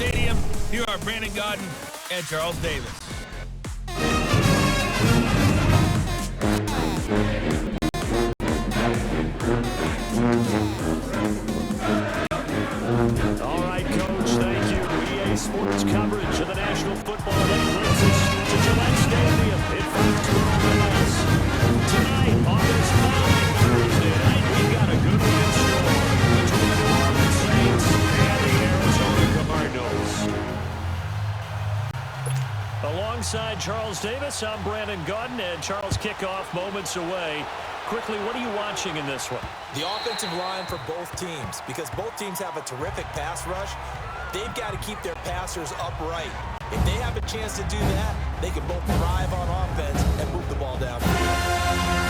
Stadium, here are Brandon Gaudin and Charles Davis. All right, Coach, thank you. EA Sports coverage of the National Football League brings us to Gillette Stadium in front of MLS. Tonight, on this fine Thursday night, we've got a good one in store between the New Orleans Saints and the Arizona Cardinals. Alongside Charles Davis, I'm Brandon Gaudin, and Charles, kickoff moments away. Quickly, what are you watching in this one? The offensive line for both teams, because both teams have a terrific pass rush. They've got to keep their passers upright. If they have a chance to do that, they can both thrive on offense and move the ball downfield.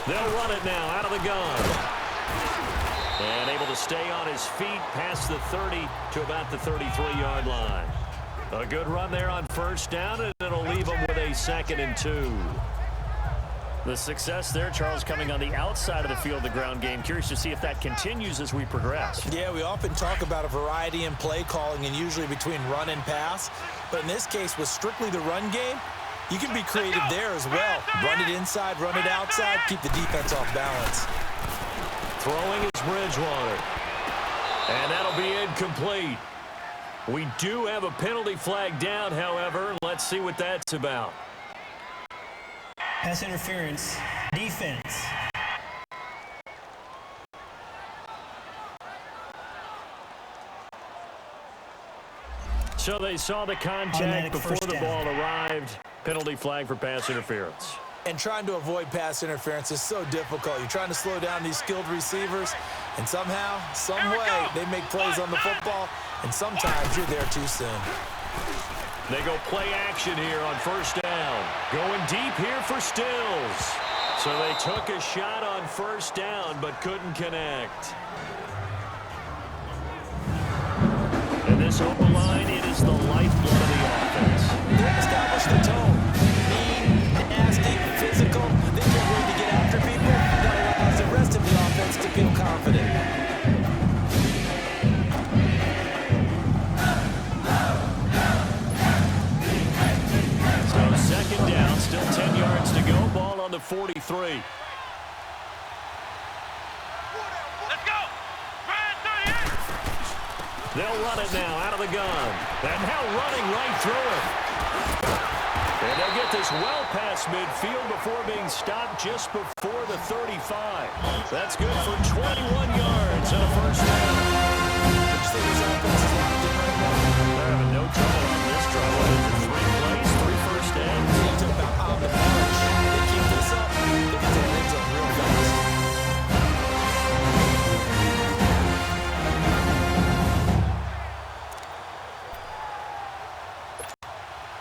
They'll run it now out of the gun. And able to stay on his feet past the 30 to about the 33-yard line. A good run there on first down, and it'll leave him with a 2nd and 2. The success there, Charles, coming on the outside of the field, the ground game. Curious to see if that continues as we progress. Yeah, we often talk about a variety in play calling and usually between run and pass. But in this case, with strictly the run game, you can be creative there as well. Run it inside, run it outside, keep the defense off balance. Throwing is Bridgewater. And that'll be incomplete. We do have a penalty flag down, however. Let's see what that's about. Pass interference, defense. So they saw the contact before the ball arrived. Penalty flag for pass interference. And trying to avoid pass interference is so difficult. You're trying to slow down these skilled receivers, and somehow, some way, they make plays on the football, and sometimes you're there too soon. They go play action here on first down. Going deep here for Stills. So they took a shot on first down, but couldn't connect. And this open line, it is the lifeblood of the offense. They established the tone. Mean, nasty, physical. They can't wait to get after people. That allows the rest of the offense to feel confident. So second down, still 10 yards to go. Ball on the 43. They'll run it now out of the gun. And now running right through it. And they'll get this well past midfield before being stopped just before the 35. That's good for 21 yards and a first down. They're having no trouble on this drive. What is it, 3 plays, 3 first downs? It's about on the march. They keep this up, they get to the end zone real fast.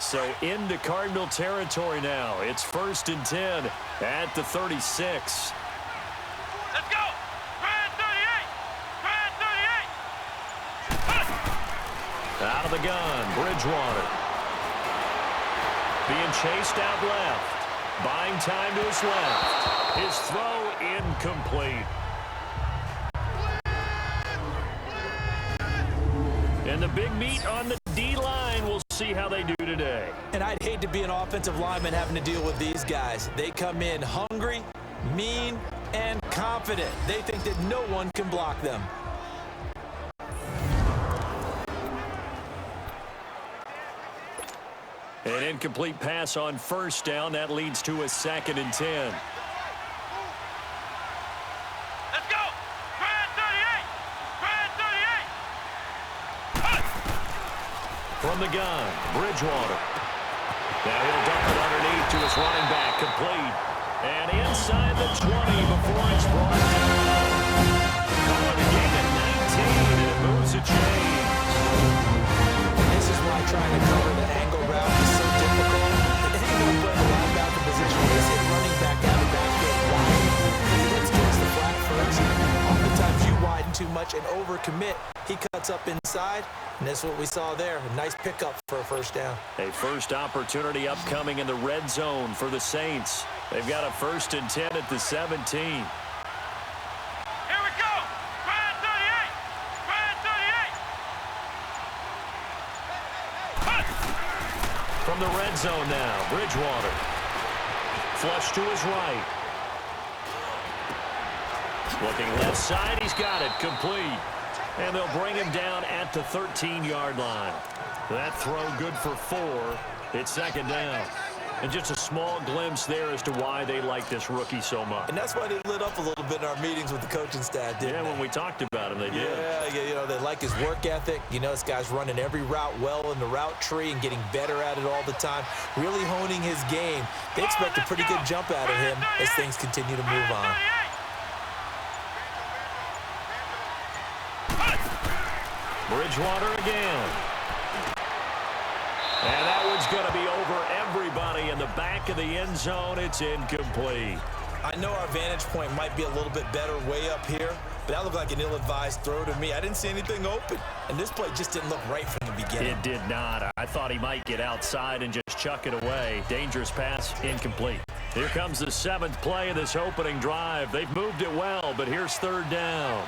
So into Cardinal territory now. It's 1st and 10 at the 36. Let's go! Brad 38! Brad 38! Out of the gun, Bridgewater. Being chased out left. Buying time to his left. His throw incomplete. And the big meat on the D-line, we'll see how they do today. And I'd hate to be an offensive lineman having to deal with these guys. They come in hungry, mean, and confident. They think that no one can block them. An incomplete pass on first down. That leads to a 2nd and 10. Let's go! Brad 38! Brad 38! From the gun, Bridgewater. Now he'll dump it underneath to his running back, complete. And inside the 20 before it's brought down. Calling the game at 19, and it moves the chains. This is why trying to cover the angle route is so difficult. Anyone playing the linebacker position, they see a running back out of backfield wide. Let's get the flat first. Oftentimes you widen too much and overcommit. He cuts up inside, and that's what we saw there. A nice pickup for a first down. A first opportunity upcoming in the red zone for the Saints. They've got a 1st and 10 at the 17. Here we go. Ryan 38. Ryan 38. From the red zone now, Bridgewater. Flush to his right. Looking left side, he's got it, complete. And they'll bring him down at the 13-yard line. That throw good for 4. It's 2nd down. And just a small glimpse there as to why they like this rookie so much. And that's why they lit up a little bit in our meetings with the coaching staff, didn't they? Yeah, when we talked about him, they did. Yeah, you know, they like his work ethic. You know, this guy's running every route well in the route tree and getting better at it all the time, really honing his game. They expect a pretty good jump out of him as things continue to move on. Bridgewater again. And that one's going to be over everybody in the back of the end zone. It's incomplete. I know our vantage point might be a little bit better way up here, but that looked like an ill-advised throw to me. I didn't see anything open, and this play just didn't look right from the beginning. It did not. I thought he might get outside and just chuck it away. Dangerous pass, incomplete. Here comes the 7th play of this opening drive. They've moved it well, but here's 3rd down.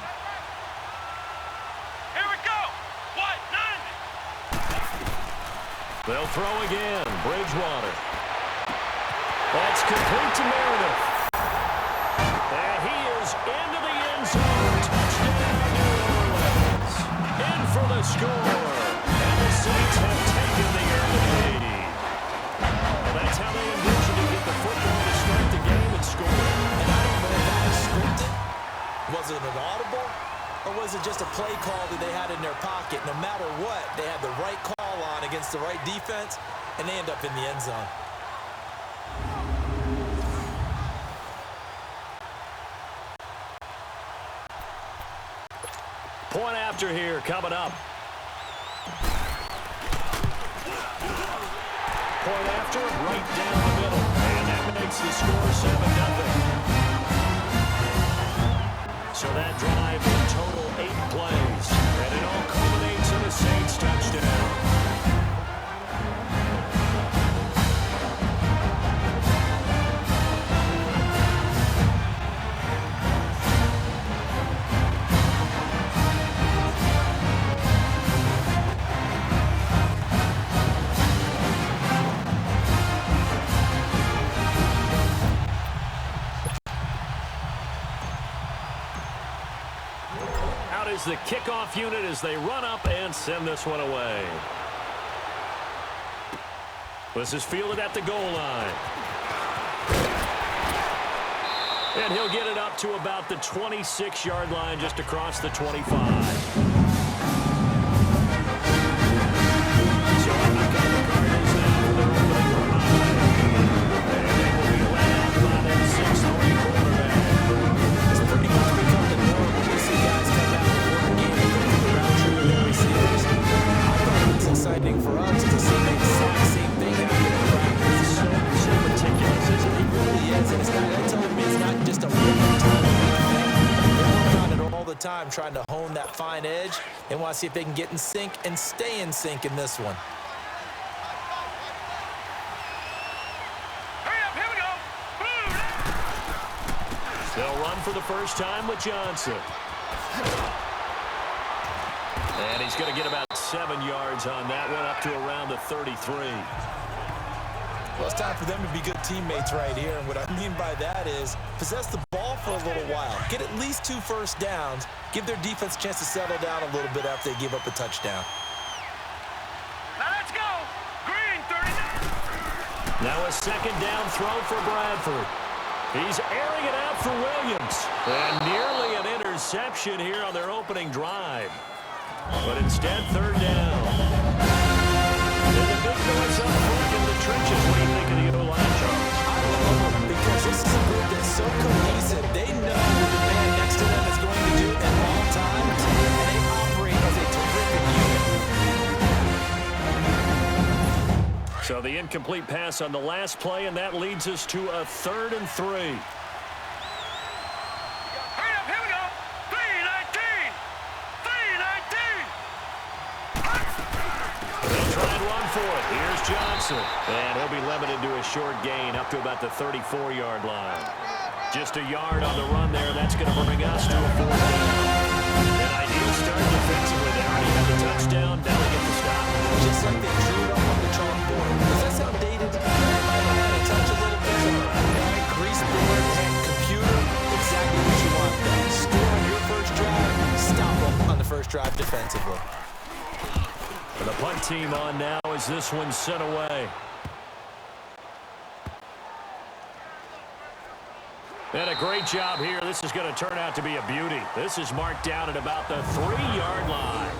They'll throw again. Bridgewater. That's complete to Meredith. And he is into the end zone. Touchdown, New Orleans. In for the score. And the Saints have taken the early lead. Well, that's how they envision to get the football to start the game and score. And I don't know if that was scripted. Was it an audible? Or was it just a play call that they had in their pocket? No matter what, they had the right call on against the right defense, and they end up in the end zone. Point after here coming up. Point after, right down the middle. And that makes the score 7-0. So that drive in total 8 plays. And it all culminates in a Saints touchdown. Is the kickoff unit as they run up and send this one away. This is fielded at the goal line. And he'll get it up to about the 26-yard line, just across the 25. So up come the Cardinals now for their opening drive. And they will be led out by that 6'3" quarterback. It's pretty much become the norm when we see guys come out and work a game with the route tree with their receivers. I thought it's exciting for us to see the exact same thing happen in practice. So meticulous, isn't it? It really is. And it's not, that telling me it's not just a one-time thing. They're working on it all the time, trying to hone that fine edge. They want to see if they can get in sync and stay in sync in this one. They'll run for the first time with Johnson. And he's going to get about 7 yards on that one, up to around the 33. Well, it's time for them to be good teammates right here. And what I mean by that is possess the ball for a little while. Get at least 2 first downs. Give their defense a chance to settle down a little bit after they give up a touchdown. Now let's go. Green 39. Now a second down throw for Bradford. He's airing it out for Williams. And nearly an interception here on their opening drive. But instead, third down. trenches. What do you think of the O-line, Charles? I love them because this is a group that's so cohesive. They know what the man next to them is going to do at all times, and they operate as a terrific unit. So the incomplete pass on the last play, and that leads us to a 3rd and 3. Hurry up, here we go. 3-19. 3-19. They'll try and run for it. Here's Johnson. And he'll be limited to a short gain up to about the 34-yard line. Just a yard on the run there. That's going to bring us to a 4th down. An ideal start defensively. They already have the touchdown. Now they get the stop. Just like they drew it up on the chalkboard. Does that sound dated? Might have had a touch a little bit of grease board and computer. Exactly what you want. Score on your first drive. Stop them on the first drive defensively. The punt team on now as this one's sent away. And a great job here. This is going to turn out to be a beauty. This is marked down at about the 3-yard line.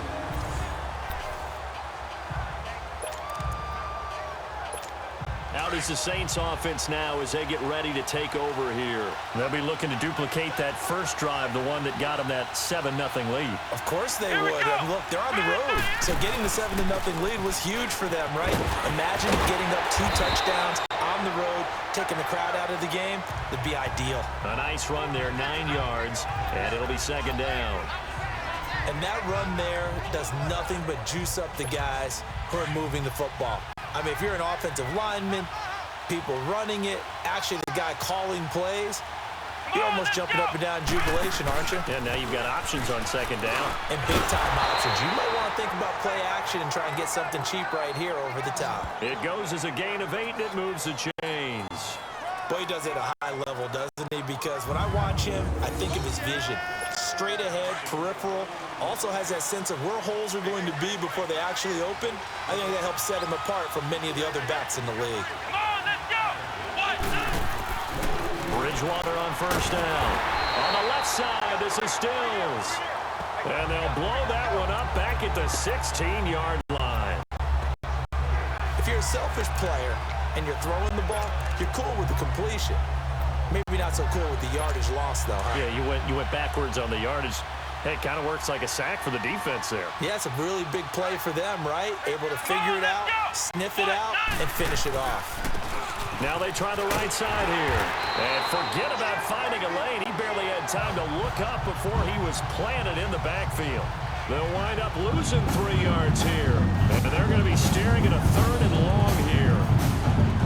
Out is the Saints offense now as they get ready to take over here. They'll be looking to duplicate that first drive, the one that got them that 7-0 lead. Of course they would. And look, they're on the road. So getting the 7-0 lead was huge for them, right? Imagine getting up 2 touchdowns on the road, taking the crowd out of the game. That'd be ideal. A nice run there, 9 yards, and it'll be 2nd down. And that run there does nothing but juice up the guys who are moving the football. I mean, if you're an offensive lineman, people running it, actually the guy calling plays, you're almost jumping up and down in jubilation, aren't you? Yeah, now you've got options on 2nd down. And big-time options. You might want to think about play action and try and get something cheap right here over the top. It goes as a gain of 8, and it moves the chains. Boy, he does it at a high level, doesn't he? Because when I watch him, I think of his vision. Straight ahead, peripheral, also has that sense of where holes are going to be before they actually open. I think that helps set him apart from many of the other backs in the league. Come on, let's go. 1, 2. Bridgewater on 1st down. On the left side, this is Stills. And they'll blow that one up back at the 16-yard line. If you're a selfish player and you're throwing the ball, you're cool with the completion. Maybe not so cool with the yardage loss, though, huh? Yeah, you went backwards on the yardage. Hey, it kind of works like a sack for the defense there. Yeah, it's a really big play for them, right? Able to figure it out, sniff it out, and finish it off. Now they try the right side here. And forget about finding a lane. He barely had time to look up before he was planted in the backfield. They'll wind up losing 3 yards here. And they're going to be staring at a 3rd and long here.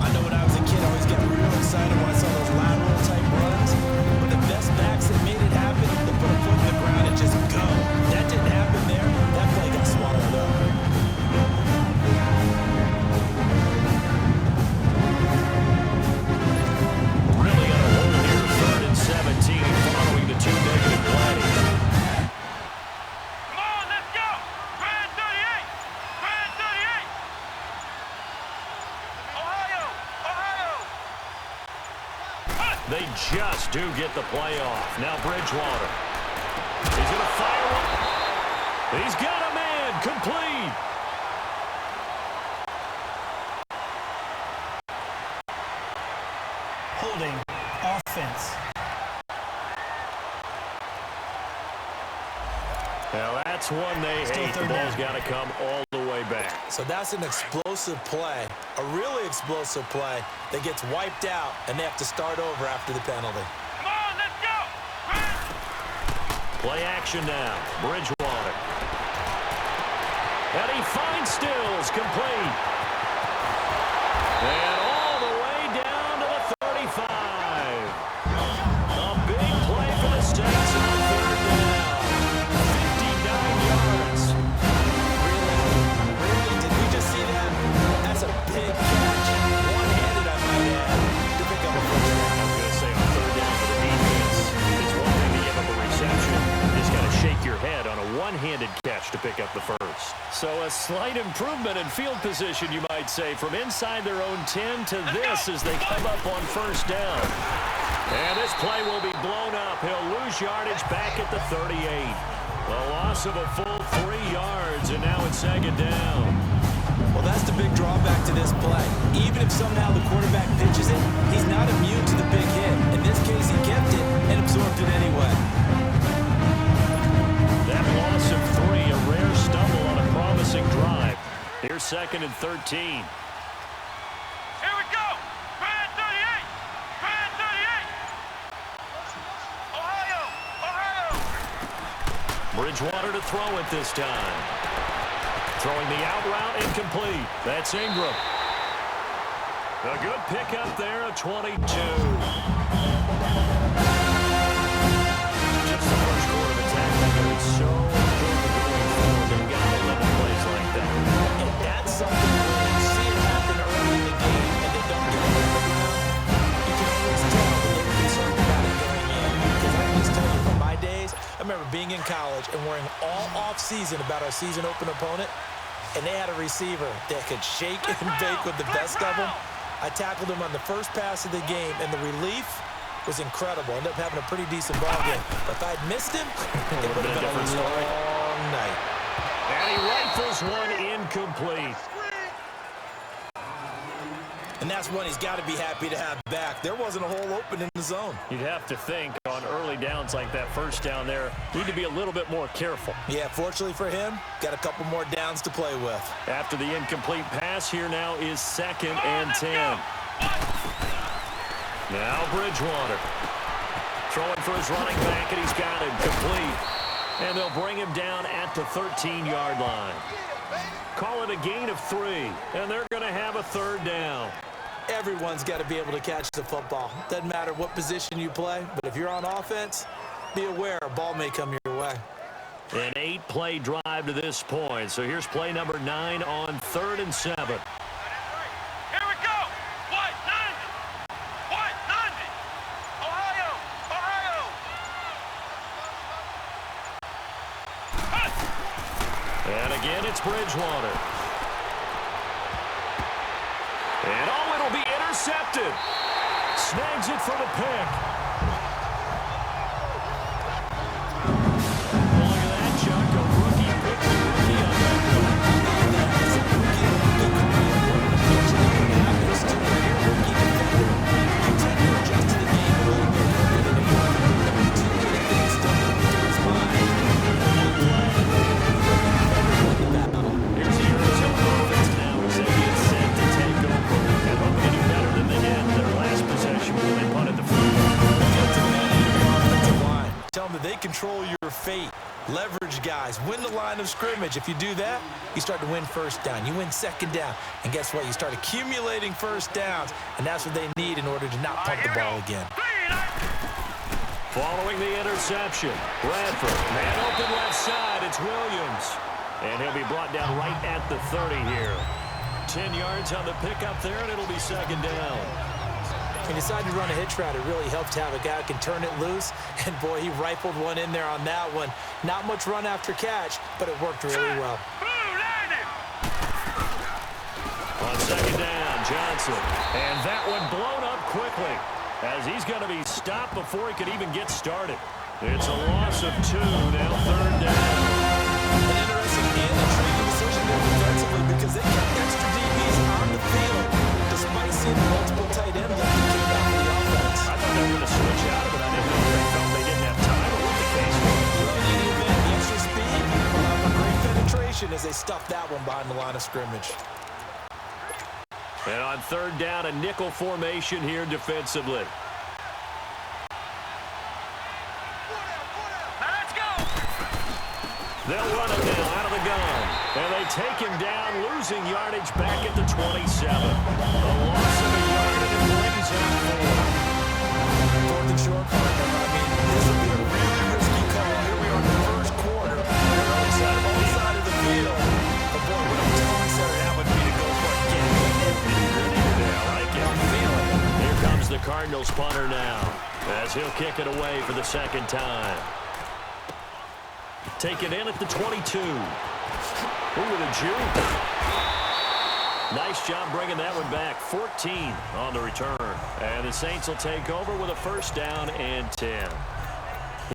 I know when I was a kid, I always got real excited when I saw those lateral-type runs. But the best backs that made it happen, they put a foot in the ground and just go. That didn't happen there. That play got swallowed up. Really on a roll here, 3rd and 17 following the 2 negative plays. Come on, let's go. Grand 38. Grand 38. Ohio. Ohio. They just do get the play off. Now Bridgewater. He's going to fire one. He's got a man. Complete. Holding. Offense. Now that's one they hate. The ball's got to come all the way back. So that's an explosive play, a really explosive play that gets wiped out, and they have to start over after the penalty. Come on, let's go. Play action now. Bridgewater. And he finds Stills. Complete. And all the way down to the 35. A big play for the Saints on 3rd down. 59 yards. Really? Did we just see that? That's a big catch. One-handed, I might add, to pick up a first down. I was going to say on 3rd down for the defense, it's one thing to give up a reception. You just got to shake your head on a one-handed catch to pick up the first. So a slight improvement in field position, you might say, from inside their own 10 to this as they come up on 1st down. And this play will be blown up. He'll lose yardage back at the 38. A loss of a full 3 yards, and now it's 2nd down. Well, that's the big drawback to this play. Even if somehow the quarterback pitches it, he's not immune to the big hit. In this case, he kept it and absorbed it anyway. That loss of 3, a rare stumble on a promising drive. Here's 2nd and 13. Here we go. Brand 38. Brand 38. Ohio. Ohio. Bridgewater to throw it this time. Throwing the out route incomplete. That's Ingram. A good pickup there, a 22. Just the first quarter of attack record. It's so important going forward. They've got to limit plays like that. And that's something when you see it happen early in the game and they don't get it on the ground, you can always tell that they were concerned about it going in. Because I can just tell you from my days, I remember being in college and worrying all off-season about our season open opponent, and they had a receiver that could shake and bake with the best of them. I tackled him on the first pass of the game, and the relief was incredible. Ended up having a pretty decent ball game. But if I'd missed him, it would have been a long night. And he rifles one incomplete. And that's one he's got to be happy to have back. There wasn't a hole open in the zone. You'd have to think on early downs like that first down there, need to be a little bit more careful. Yeah, fortunately for him, got a couple more downs to play with. After the incomplete pass, here now is 2nd and 10. Now Bridgewater. Throwing for his running back, and he's got him complete. And they'll bring him down at the 13-yard line. Call it a gain of 3, and they're going to have a 3rd down. Everyone's got to be able to catch the football. Doesn't matter what position you play, but if you're on offense, be aware a ball may come your way. An 8-play drive to this point. So here's play number 9 on 3rd and 7. Here we go. White 90. White 90. Ohio. Ohio. And again, it's Bridgewater. And it'll be intercepted. Snags it for the pick. Look at that, Chuck. A rookie pick. Rookie on that Here's the Arizona offense now as they get set to take over. And hoping to do better than they did their last possession when they punted the football. Tell them that they control your fate. Leverage guys. Win the line of scrimmage. If you do that, you start to win first down. You win second down. And guess what? You start accumulating first downs. And that's what they need in order to not punt the ball again. Following the interception, Bradford. Man open left side. It's Williams. And he'll be brought down right at the 30 here. 10 yards on the pickup there, and it'll be 2nd down. He decided to run a hitch route. It really helped to have a guy who can turn it loose. And, boy, he rifled one in there on that one. Not much run after catch, but it worked really well. On 2nd down, Johnson. And that one blown up quickly as he's going to be stopped before he could even get started. It's a loss of 2, now 3rd down. An interesting and intriguing decision there defensively because they kept extra DBs on the field despite seeing multiple tight end left that came out for the offense. I thought they were going to switch out of it. I didn't know if they felt they didn't have time or what the case was. Well, in any event, the extra speed allowed for great penetration as they stuffed that one behind the line of scrimmage. And on 3rd down, a nickel formation here defensively. They'll run him now out of the gun. And they take him down, losing yardage back at the 27. A loss of a yard, and it brings up 4. 4th and short, partner. I mean, this will be a really risky call. Here we are in the first quarter. They're on the side of the field. But, boy, what a tone setter that would be to go for it again. I like it. I'm feeling it. Here comes the Cardinals punter now as he'll kick it away for the 2nd time. Take it in at the 22. Ooh, with a juke. Nice job bringing that one back. 14 on the return. And the Saints will take over with a 1st down and 10.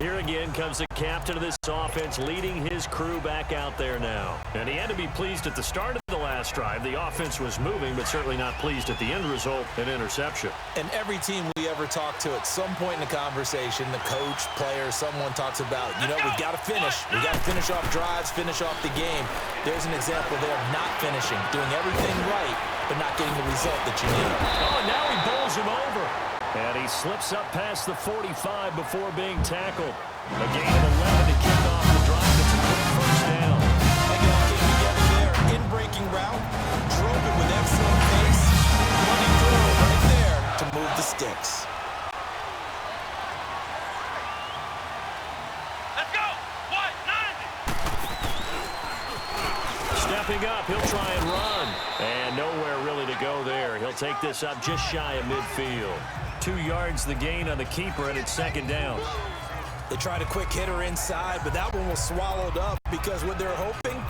Here again comes the captain of this offense leading his crew back out there now. And he had to be pleased at the start of the the last drive. The offense was moving, but certainly not pleased at the end result, an interception. And every team we ever talk to, at some point in the conversation, the coach, player, someone talks about, you know, we've got to finish. We've got to finish off drives, finish off the game. There's an example there of not finishing, doing everything right, but not getting the result that you need. Oh, and now he bowls him over. And he slips up past the 45 before being tackled. A gain of 11 to kick off the drive. It's a quick first down. They all came together there. In-breaking route. Drove it with excellent pace. Running through right there to move the sticks. Let's go. What? 90. Stepping up, he'll try and run. And nowhere really to go there. He'll take this up just shy of midfield. 2 yards the gain on the keeper, and it's second down. They tried a quick hitter inside, but that one was swallowed up because what they're hoping,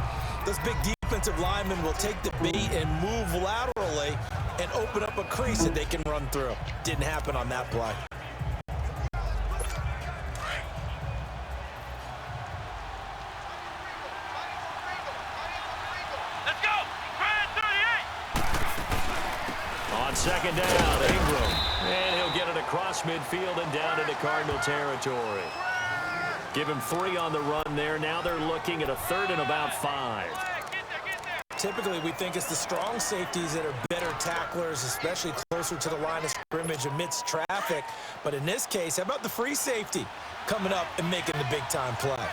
those big defensive linemen will take the bait and move laterally and open up a crease that they can run through. Didn't happen on that play. Let's go. Brand 38. On second down, Ingram. And he'll get it across midfield and down into Cardinal territory. Give him 3 on the run there. Now they're looking at a 3rd and about 5. Typically, we think it's the strong safeties that are better tacklers, especially closer to the line of scrimmage amidst traffic. But in this case, how about the free safety coming up and making the big-time play?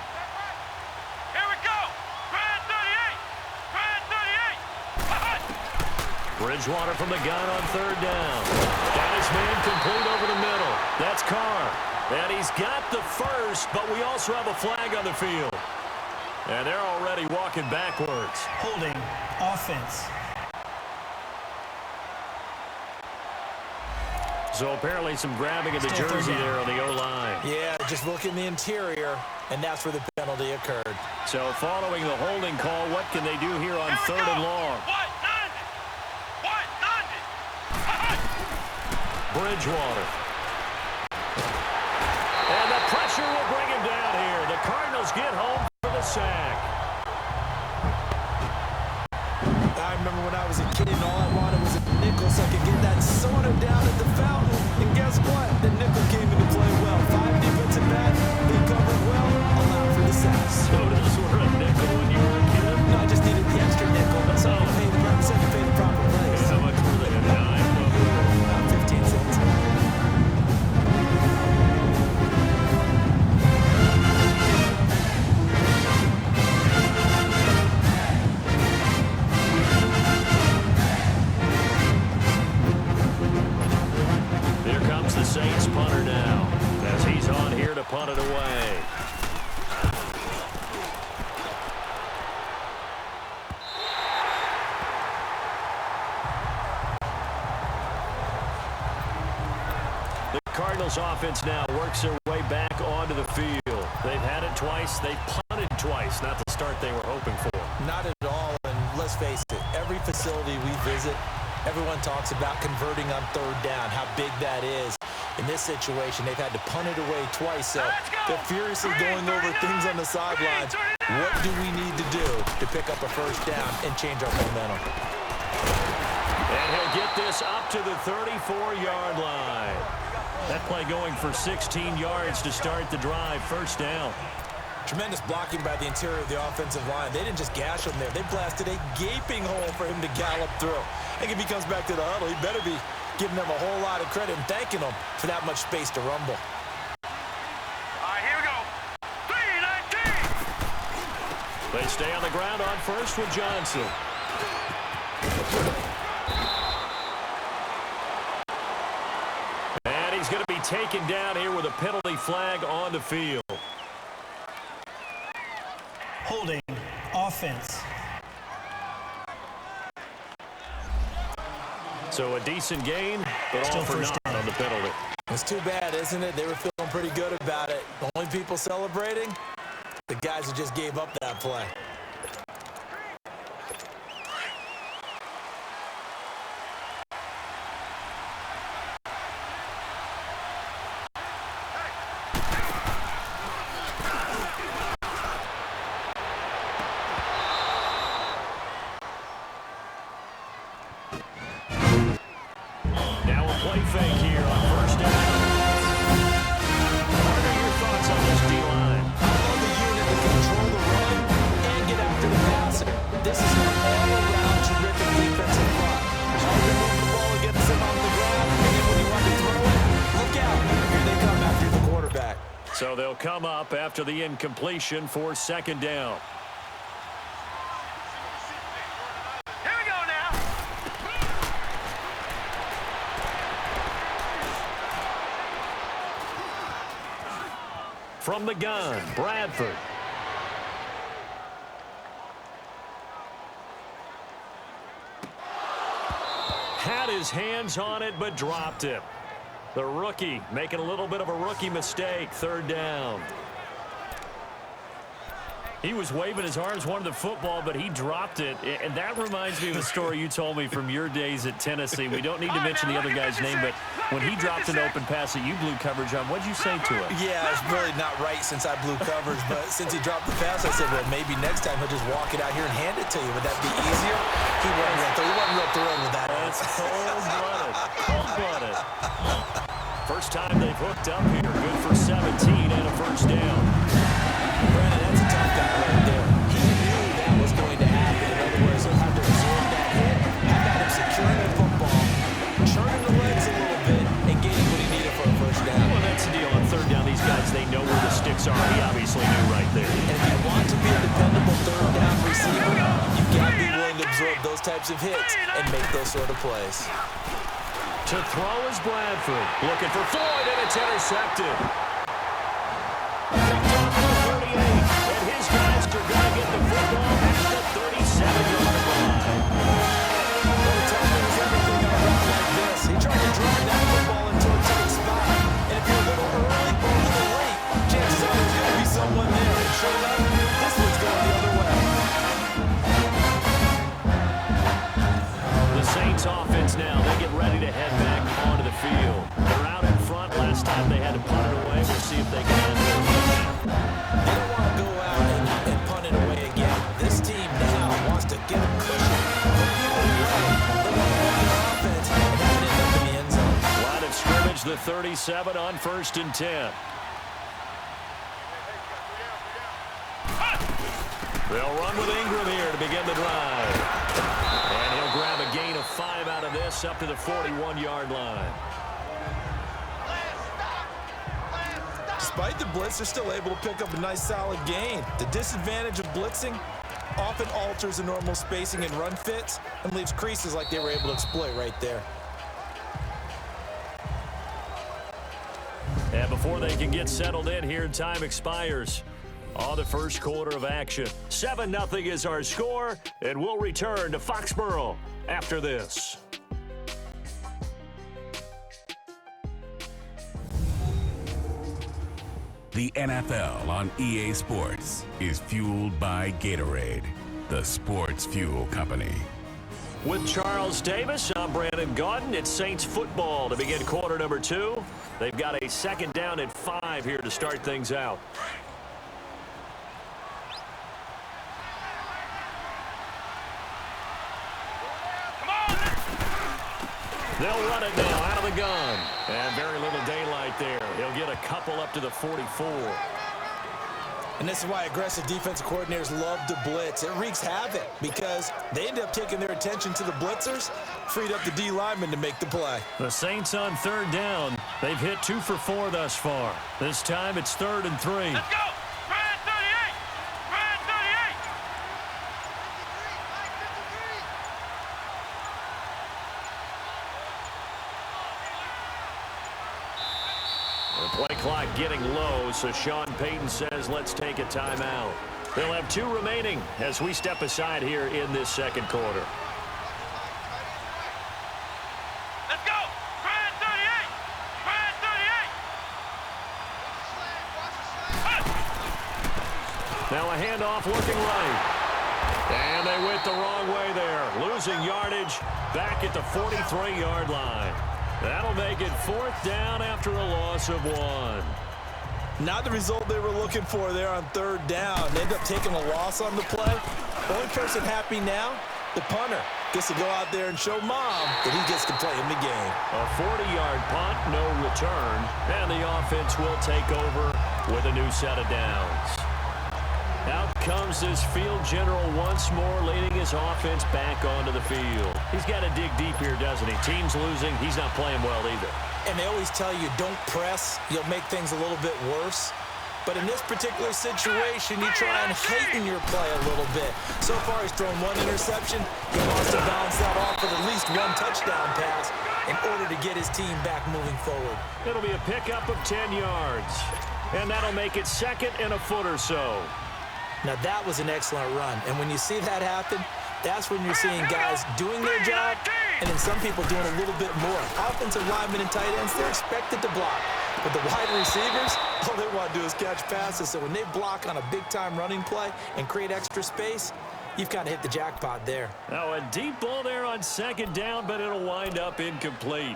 Here we go. Brand 38. Brand 38. Bridgewater from the gun on 3rd down. Got his man complete over the middle. That's Carr. And he's got the first, but we also have a flag on the field. And they're already walking backwards. Holding. Offense. So apparently some grabbing of the jersey there on the O-line. Yeah, just look in the interior, and that's where the penalty occurred. So following the holding call, what can they do here on 3rd and long? What? 90. Bridgewater. And the pressure will bring him down here. The Cardinals get home for the sack. I remember when I was a kid and all I wanted was a nickel so I could get that soda down at the fountain. And guess what? The nickel came into play well. 5 defensive back, they covered well, allowed for the sack. Sodas were a nickel when you were a kid? No, I just needed the extra nickel. That's all I paid. I said to pay the proper price. How much were they? A dime? 15 cents. The Saints punter now as he's on here to punt it away. The Cardinals offense now works their way back onto the field. They've had it twice. They've punted twice. Not the start they were hoping for. Not at all, and let's face it, every facility we visit, everyone talks about converting on 3rd down, how big that is. In this situation, they've had to punt it away twice, so they're furiously going over things on the sidelines. What do we need to do to pick up a 1st down and change our momentum? And he'll get this up to the 34-yard line. That play going for 16 yards to start the drive, 1st down. Tremendous blocking by the interior of the offensive line. They didn't just gash him there. They blasted a gaping hole for him to gallop through. I think if he comes back to the huddle, he better be giving them a whole lot of credit and thanking them for that much space to rumble. All right, here we go. 3-19. They stay on the ground on 1st with Johnson. And he's going to be taken down here with a penalty flag on the field. Holding. Offense. So a decent gain, but all for naught on the penalty. It's too bad, isn't it? They were feeling pretty good about it. The only people celebrating, the guys who just gave up that play. play fake here on first down. What are your thoughts on this D-line? I love the unit to control the run and get after the passer. This is an all-around terrific defensive front. Hard to move the ball against them on the ground, and then when you want to throw it, look out. Here they come after the quarterback. So they'll come up after the incompletion for second down. Here we go now. From the gun, Bradford. Had his hands on it, but dropped it. The rookie making a little bit of a rookie mistake. Third down. He was waving his arms, wanted the football, but he dropped it. And that reminds me of a story you told me from your days at Tennessee. We don't need to mention the other guy's name, but when he dropped an open pass that you blew coverage on, what'd you say to him? Yeah, it's really not right since I blew coverage, but since he dropped the pass, I said, well, maybe next time he'll just walk it out here and hand it to you. Would that be easier? He wasn't real thrilled with that. That's cold-blooded. Cold-blooded. First time they've hooked up here. Good for 17 and a first down. Brandon, that's a tough guy right there. He knew that was going to happen. In other words, he'll have to absorb that hit. How about him securing the football, churning the legs a little bit, and getting what he needed for a first down? Well, that's the deal. On third down, these guys, they know where the sticks are. He obviously knew right there. And if you want to be a dependable third down receiver, you've got to be willing to absorb those types of hits and make those sort of plays. To throw is Bradford. Looking for Floyd, and it's intercepted. Picked up to the 38, and his guys are going to get the football at the 37-yard line. Well, the timing is everything on a route like this. He tried to drive that football into a tight spot. And if you're a little early or a little late, chances are there's going to be someone there. And sure enough, this one's going the other way. The Saints offense now, they get ready to head back onto the field. They're out in front. Last time they had to punt it away. We'll see if they can handle it now. They don't want to go out and punt it away again. This team now wants to get a cushion. Put people away. They want to run their offense and have it end up in the end zone. Line of scrimmage, the 37 on 1st and 10. They'll run with Ingram here to begin the drive. And he'll grab a gain of 5 out of this up to the 41-yard line. Despite the blitz, they're still able to pick up a nice solid gain. The disadvantage of blitzing often alters the normal spacing and run fits and leaves creases like they were able to exploit right there. And before they can get settled in here, time expires on the first quarter of action. 7-0 is our score, and we'll return to Foxborough after this. The NFL on EA Sports is fueled by Gatorade, the sports fuel company. With Charles Davis, I'm Brandon Gaudin. It's Saints football to begin quarter number 2. They've got a second down at 5 here to start things out. They'll run it now out of the gun. And very little daylight there. He'll get a couple up to the 44. And this is why aggressive defensive coordinators love to blitz. It wreaks havoc because they end up taking their attention to the blitzers, freed up the D lineman to make the play. The Saints on third down. They've hit 2 for 4 thus far. This time it's 3rd and 3. Let's go. Brand 38. Brand 38. The play clock getting low, so Sean Payton says let's take a timeout. They'll have 2 remaining as we step aside here in this second quarter. Let's go. Brand 38. Brand 38. Now a handoff looking right. And they went the wrong way there. Losing yardage back at the 43-yard line. That'll make it 4th down after a loss of 1. Not the result they were looking for there on third down. They end up taking a loss on the play. Only person happy now, the punter. gets to go out there and show Mom that he gets to play in the game. A 40-yard punt, no return, and the offense will take over with a new set of downs. Out comes this field general once more, leading his offense back onto the field. He's got to dig deep here, doesn't he? Team's losing. He's not playing well either. And they always tell you, don't press. You'll make things a little bit worse. But in this particular situation, you try and heighten your play a little bit. So far, he's thrown one interception. He wants to bounce that off with at least one touchdown pass in order to get his team back moving forward. It'll be a pickup of 10 yards. And that'll make it second and a foot or so. Now, that was an excellent run. And when you see that happen, that's when you're seeing guys doing their job and then some people doing a little bit more. Offensive linemen and tight ends, they're expected to block. But the wide receivers, all they want to do is catch passes. So when they block on a big-time running play and create extra space, you've kind of hit the jackpot there. Now, a deep ball there on second down, but it'll wind up incomplete.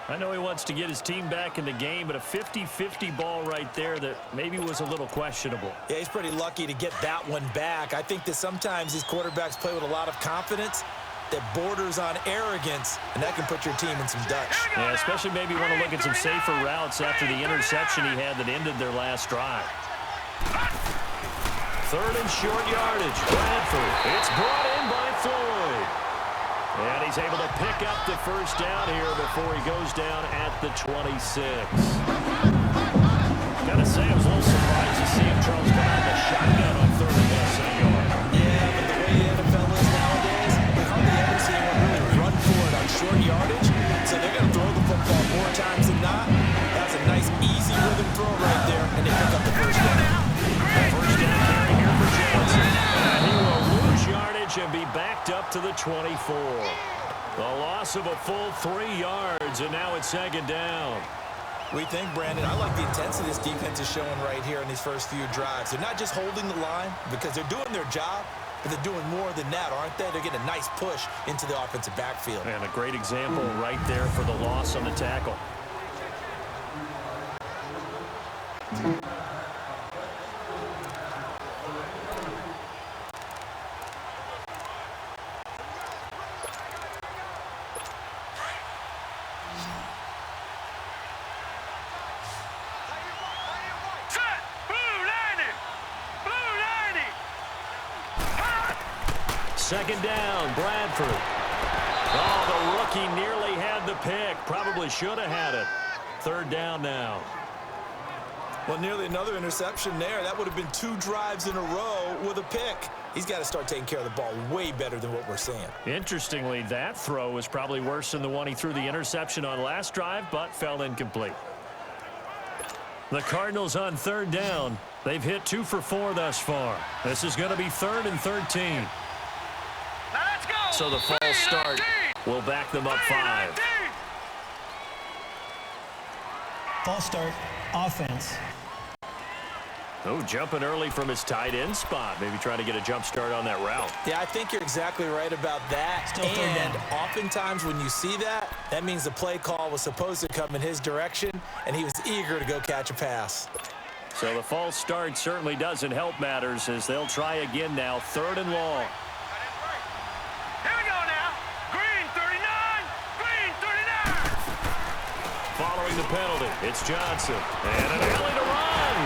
I know he wants to get his team back in the game, but a 50-50 ball right there that maybe was a little questionable. Yeah, he's pretty lucky to get that one back. I think that sometimes these quarterbacks play with a lot of confidence that borders on arrogance, and that can put your team in some dutch. Yeah, especially maybe want to look at some safer routes after the interception he had that ended their last drive. Third and short yardage. Bradford. It's brought in by Floyd. And he's able to pick up the first down here before he goes down at the 26. Gotta say, I was a little surprised to see him, Charles, come out of the shotgun on third and less than a yard. Yeah, but the way the NFL is nowadays, we hardly ever see anyone really run for it on short yardage. So they're going to throw the football more times than not. That's a nice, easy rhythm throw right there, and they pick up the first down. First down carry here for Johnson. And he will lose yardage and be backed up to the 24. The loss of a full 3 yards, and now it's second down. We think, Brandon, I like the intensity this defense is showing right here in these first few drives. They're not just holding the line because they're doing their job, but they're doing more than that, aren't they? They're getting a nice push into the offensive backfield. And a great example right there for the loss on the tackle. Second down, Bradford. Oh, the rookie nearly had the pick. Probably should have had it. Third down now. Well, nearly another interception there. That would have been 2 drives in a row with a pick. He's got to start taking care of the ball way better than what we're seeing. Interestingly, that throw was probably worse than the one he threw the interception on last drive, but fell incomplete. The Cardinals on third down. They've hit 2 for 4 thus far. This is going to be 3rd and 13. So the false start will back them up 5. False start, offense. Oh, jumping early from his tight end spot. Maybe trying to get a jump start on that route. Yeah, I think you're exactly right about that. Still third and down. oftentimes when you see that, that means the play call was supposed to come in his direction, and he was eager to go catch a pass. So the false start certainly doesn't help matters as they'll try again now. 3rd and long. Following the penalty, it's Johnson. And an alley to run.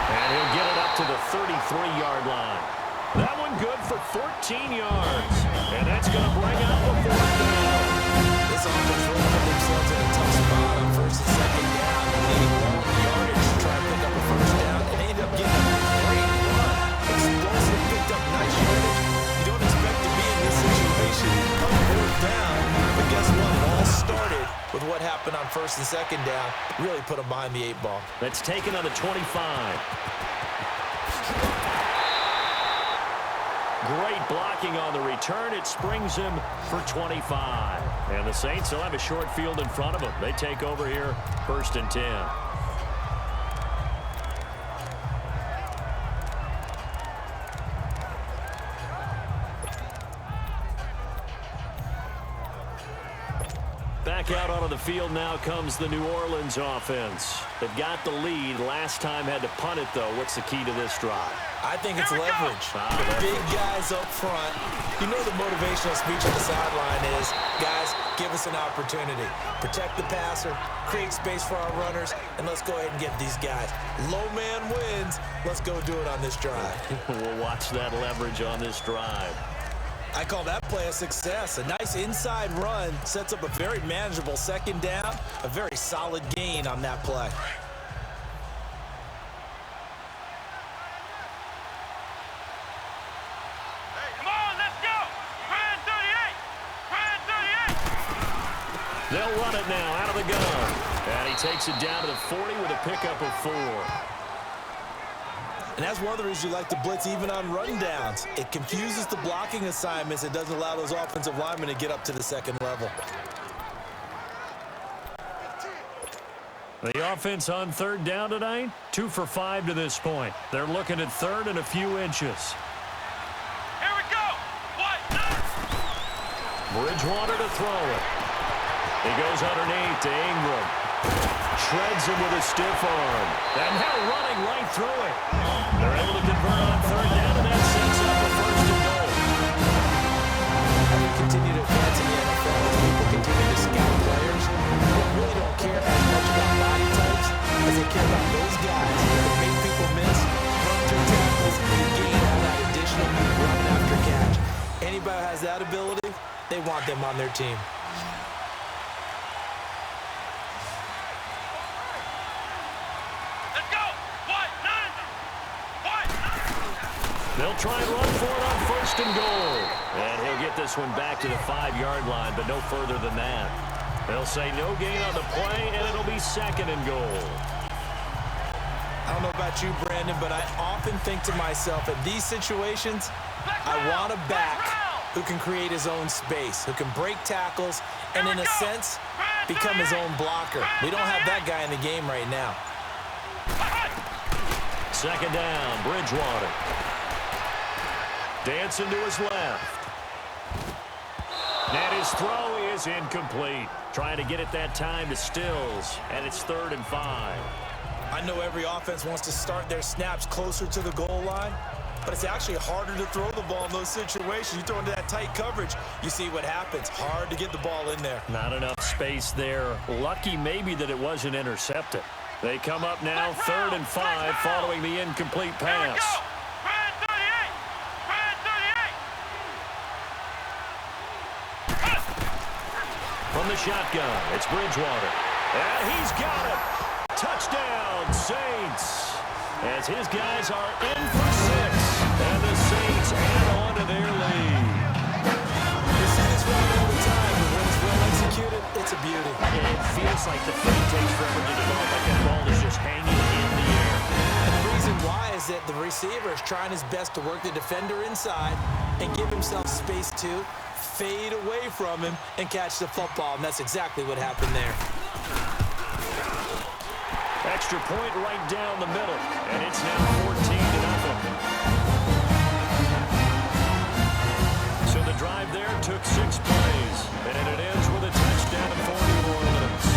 And he'll get it up to the 33-yard line. That one good for 14 yards. And that's going to bring out the 4th down. This offense really put themselves in a tough spot on 1st and 2nd down. They need long yardage to try and pick up a 1st down. And they end up getting a great run. Explosive, picked up nice yardage. You don't expect to be in this situation on 4th down. But guess what? It all started with what happened on 1st and 2nd down. Really put them behind the 8 ball. That's taken on the 25. Great blocking on the return. It springs him for 25. And the Saints will have a short field in front of them. They take over here, 1st and 10. Back out onto the field now comes the New Orleans offense. They've got the lead. Last time had to punt it, though. What's the key to this drive? I think it's leverage. The big guys up front You know the motivational speech on the sideline is, guys, give us an opportunity. Protect the passer, create space for our runners, and let's go ahead and get these guys. Low man wins. Let's go do it on this drive. We'll watch that leverage on this drive. I call that play a success. A nice inside run sets up a very manageable second down, a very solid gain on that play. Come on, let's go. Brand 38. Brand 38. They'll run it now out of the gun. And he takes it down to the 40 with a pickup of 4. And that's one of the reasons you like to blitz even on run downs. It confuses the blocking assignments. It doesn't allow those offensive linemen to get up to the second level. The offense on third down tonight, 2 for 5 to this point. They're looking at third and a few inches. Here we go. Bridgewater to throw it. He goes underneath to Ingram. Shreds him with a stiff arm. And now running right through it. They're able to convert on third down, and that sets up a first and goal. As we continue to advance in the NFL, as people continue to scout players, they really don't care as much about body types as they care about those guys that make people miss, run through tackles, and gain all that additional run after catch. Anybody who has that ability, they want them on their team. They'll try and run for it on first and goal. And he'll get this one back to the 5-yard line, but no further than that. They'll say no gain on the play, and it'll be second and goal. I don't know about you, Brandon, but I often think to myself, in these situations, I want a back who can create his own space, who can break tackles, and in a sense, become his own blocker. We don't have that guy in the game right now. Second down, Bridgewater. Dancing to his left. And his throw is incomplete. Trying to get it that time to Stills, and it's 3rd and 5. I know every offense wants to start their snaps closer to the goal line, but it's actually harder to throw the ball in those situations. You throw into that tight coverage, you see what happens. Hard to get the ball in there. Not enough space there. Lucky maybe that it wasn't intercepted. They come up now 3rd and 5 following the incomplete pass. From the shotgun, it's Bridgewater. And he's got it. Touchdown, Saints. As his guys are in for 6. And the Saints add on to their lead. You see this run all the time, but when it's well executed, it's a beauty. It feels like the fake takes forever to develop, like that ball is just hanging in the air. And the reason why is that the receiver is trying his best to work the defender inside and give himself space to fade away from him and catch the football, and that's exactly what happened there. Extra point right down the middle, and it's now 14-0. So the drive there took 6 plays, and it ends with a touchdown for New Orleans.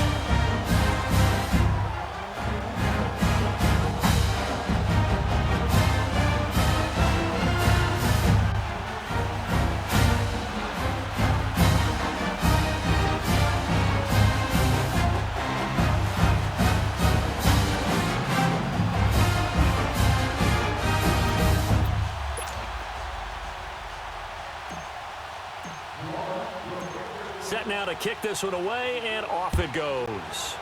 Set now to kick this one away, and off it goes.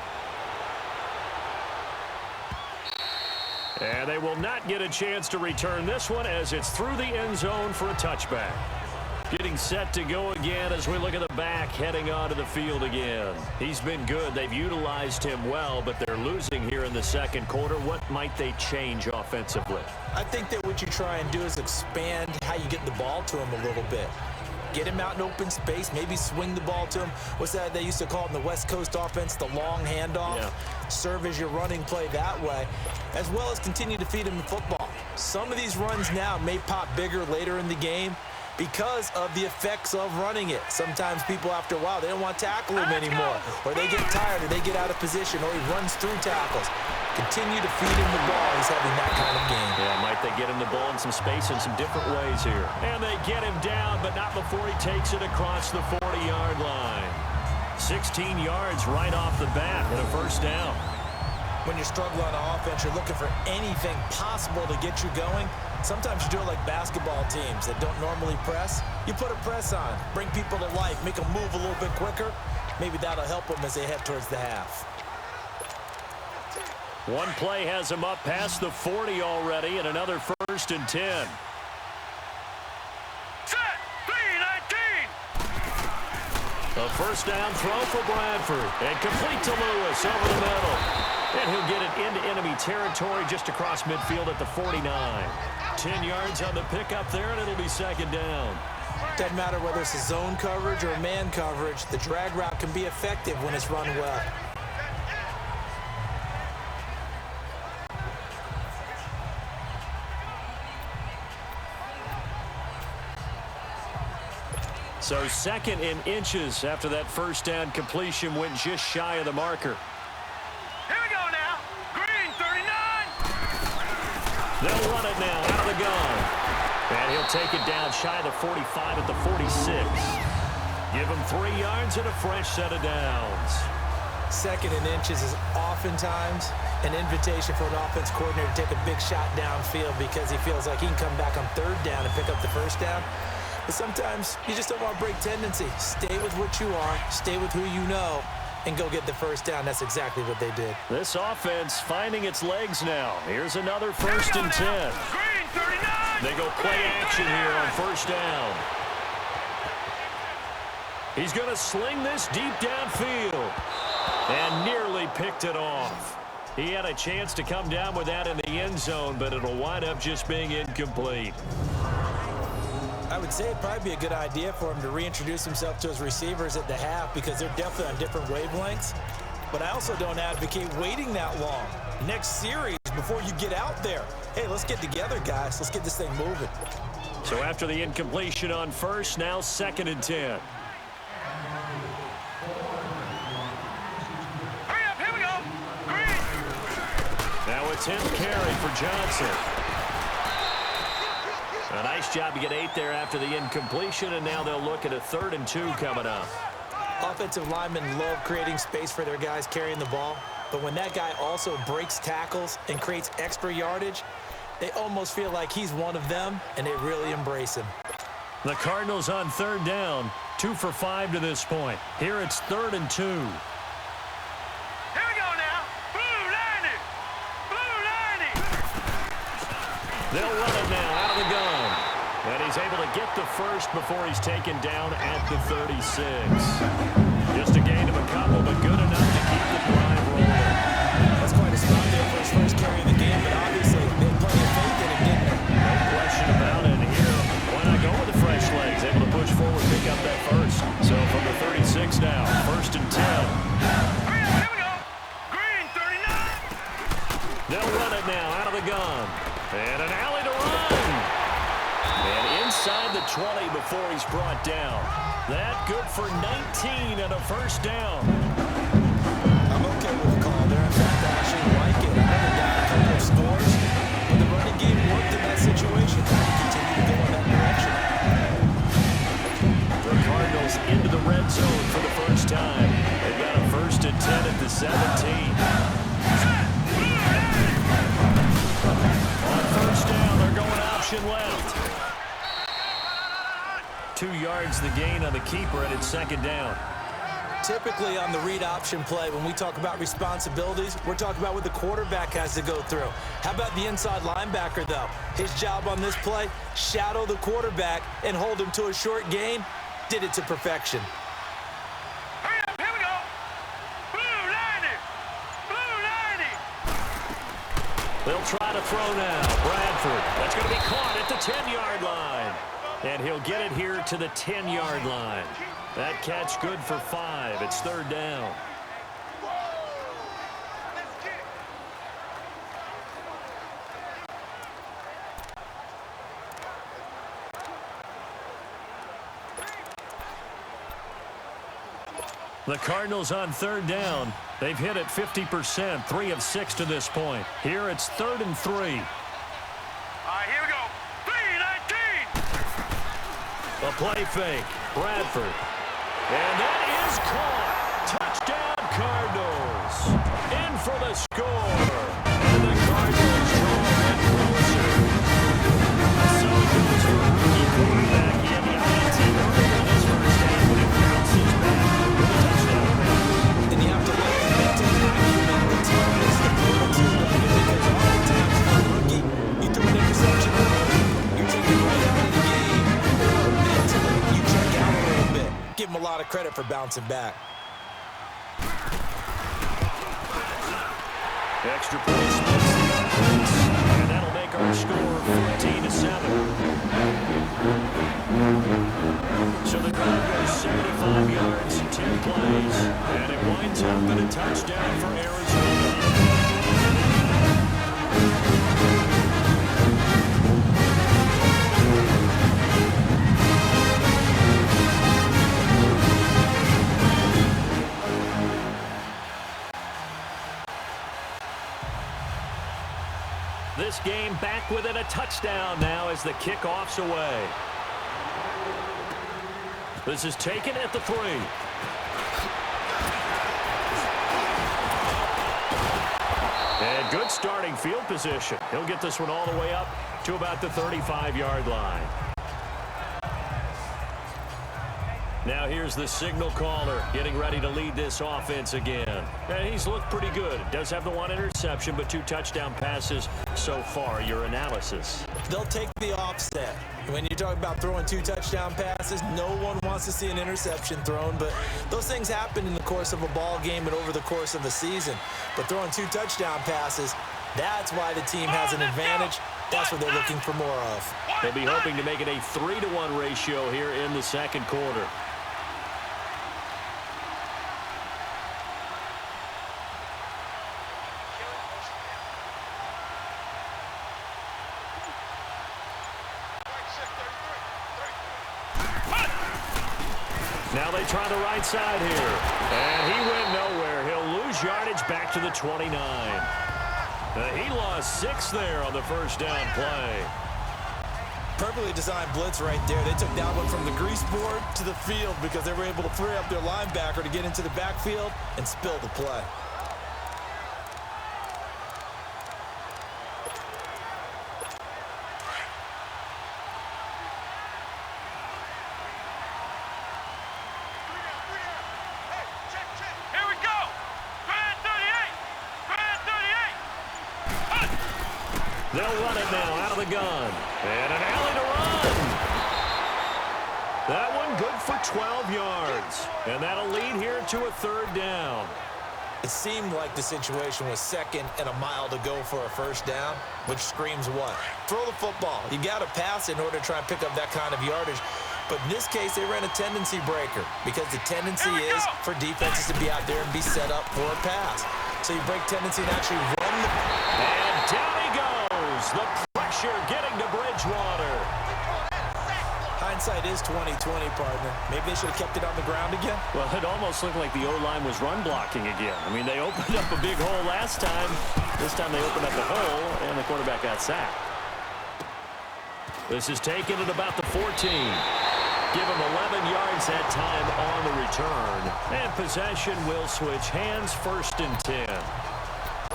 And they will not get a chance to return this one as it's through the end zone for a touchback. Getting set to go again as we look at the back heading onto the field again. He's been good. They've utilized him well, but they're losing here in the second quarter. What might they change offensively? I think that what you try and do is expand how you get the ball to him a little bit. Get him out in open space, maybe swing the ball to him. What's that they used to call it in the West Coast offense, the long handoff? Yeah. Serve as your running play that way, as well as continue to feed him the football. Some of these runs now may pop bigger later in the game, because of the effects of running it. Sometimes people, after a while, they don't want to tackle him anymore, or they get tired, or they get out of position, or he runs through tackles. Continue to feed him the ball. He's having that kind of game. Yeah, might they get him the ball in some space in some different ways here. And they get him down, but not before he takes it across the 40-yard line. 16 yards right off the bat and a first down. When you're struggling on offense, you're looking for anything possible to get you going. Sometimes you do it like basketball teams that don't normally press. You put a press on, bring people to life, make them move a little bit quicker. Maybe that'll help them as they head towards the half. One play has him up past the 40 already, and another 1st and 10. Set, 3-19. A first down throw for Bradford, and complete to Lewis over the middle. And he'll get it into enemy territory just across midfield at the 49. 10 yards on the pickup there, and it'll be 2nd down. Doesn't matter whether it's a zone coverage or man coverage, the drag route can be effective when it's run well. So 2nd and inches after that first down completion went just shy of the marker. Here we go now. Green, 39. They'll run it now out of the gun. And he'll take it down shy of the 45 at the 46. Give him 3 yards and a fresh set of downs. 2nd and inches is oftentimes an invitation for an offense coordinator to take a big shot downfield because he feels like he can come back on 3rd down and pick up the first down. But sometimes you just don't want to break tendency. Stay with what you are, stay with who you know, and go get the first down. That's exactly what they did. This offense finding its legs now. Here's another 1st and 10. Green, 39. They go play action here on 1st down. He's going to sling this deep downfield and nearly picked it off. He had a chance to come down with that in the end zone, but it'll wind up just being incomplete. I would say it'd probably be a good idea for him to reintroduce himself to his receivers at the half because they're definitely on different wavelengths. But I also don't advocate waiting that long. Next series before you get out there. Hey, let's get together, guys. Let's get this thing moving. So after the incompletion on 1st, now 2nd and 10. Hurry up, here we go. Green. Now it's him carry for Johnson. A nice job to get 8 there after the incompletion, and now they'll look at a 3rd and 2 coming up. Offensive linemen love creating space for their guys carrying the ball, but when that guy also breaks tackles and creates extra yardage, they almost feel like he's one of them, and they really embrace him. The Cardinals on 3rd down, 2 for 5 to this point. Here it's 3rd and 2. Here we go now. Blue 90. Blue 90. They'll run it now out of the gun. And he's able to get the first before he's taken down at the 36. Just a gain of a couple, but good enough to keep the drive rolling. That's quite a spot there for his first carry of the game, but obviously they had plenty of faith in him, didn't they? No question about it. And here, why not go with the fresh legs? Able to push forward, pick up that first. So from the 36 now, 1st and 10. Hurry up, here we go. Green, 39. They'll run it now out of the gun. And an alley to run. And inside the 20 before he's brought down. That good for 19 and a first down. I'm okay with the call there. In fact, I actually like it. I never got a couple of scores, but the running game worked in that situation. Continue to go in that direction. The Cardinals into the red zone for the first time. They've got a 1st and 10 at the 17. On 1st down, they're going option left. 2 yards the gain on the keeper, and it's 2nd down. Typically on the read option play, when we talk about responsibilities, we're talking about what the quarterback has to go through. How about the inside linebacker, though? His job on this play, shadow the quarterback and hold him to a short gain. Did it to perfection. Hurry up, here we go. Blue 90. Blue 90. They'll try to throw now. Bradford. That's going to be caught at the 10-yard line. And he'll get it here to the 10-yard line. That catch good for 5. It's 3rd down. The Cardinals on third down. They've hit it 50%, 3 of 6 to this point. Here it's 3rd and 3. All right, here we go. 3-19. A play fake. Bradford. And that is caught. Touchdown, Cardinals. In for the score. And the Cardinals draw it closer. So it goes for a rookie quarterback. He had the INT earlier in this first half, but it bounces back with a touchdown pass. And you have to let the mental acumen, the toughness, the fortitude of it, because oftentimes for a rookie, you throw an interception early, you're taken right out of the game, or mentally, you check out a little bit. Give him a lot of credit for bouncing back. Extra point splits the offense, and that'll make our score 14-7. So the crowd goes 75 yards, 10 plays, and it winds up in a touchdown for Arizona. This game back within a touchdown now as the kickoff's away. This is taken at the 3. And good starting field position. He'll get this one all the way up to about the 35-yard line. Now here's the signal caller getting ready to lead this offense again. And he's looked pretty good. Does have the 1 interception, but 2 touchdown passes so far. Your analysis. They'll take the offset. When you're talking about throwing 2 touchdown passes, no one wants to see an interception thrown, but those things happen in the course of a ball game and over the course of the season. But throwing 2 touchdown passes, that's why the team has an advantage. That's what they're looking for more of. They'll be hoping to make it a 3-to-1 ratio here in the second quarter. Now they try the right side here. And he went nowhere. He'll lose yardage back to the 29. He lost 6 there on the first down play. Perfectly designed blitz right there. They took that one from the grease board to the field because they were able to free up their linebacker to get into the backfield and spill the play. They'll run it now out of the gun. And an alley to run. That one good for 12 yards. And that'll lead here to a 3rd down. It seemed like the situation was 2nd and a mile to go for a first down, which screams what? Throw the football. You got to pass in order to try and pick up that kind of yardage. But in this case, they ran a tendency breaker because the tendency is for defenses to be out there and be set up for a pass. So you break tendency and actually run the... And down he goes. The pressure getting to Bridgewater. Hindsight is 20/20, partner. Maybe they should have kept it on the ground again. Well, it almost looked like the O-line was run blocking again. I mean, they opened up a big hole last time. This time they opened up the hole, and the quarterback got sacked. This is taken at about the 14. Give him 11 yards that time on the return. And possession will switch hands, 1st and 10.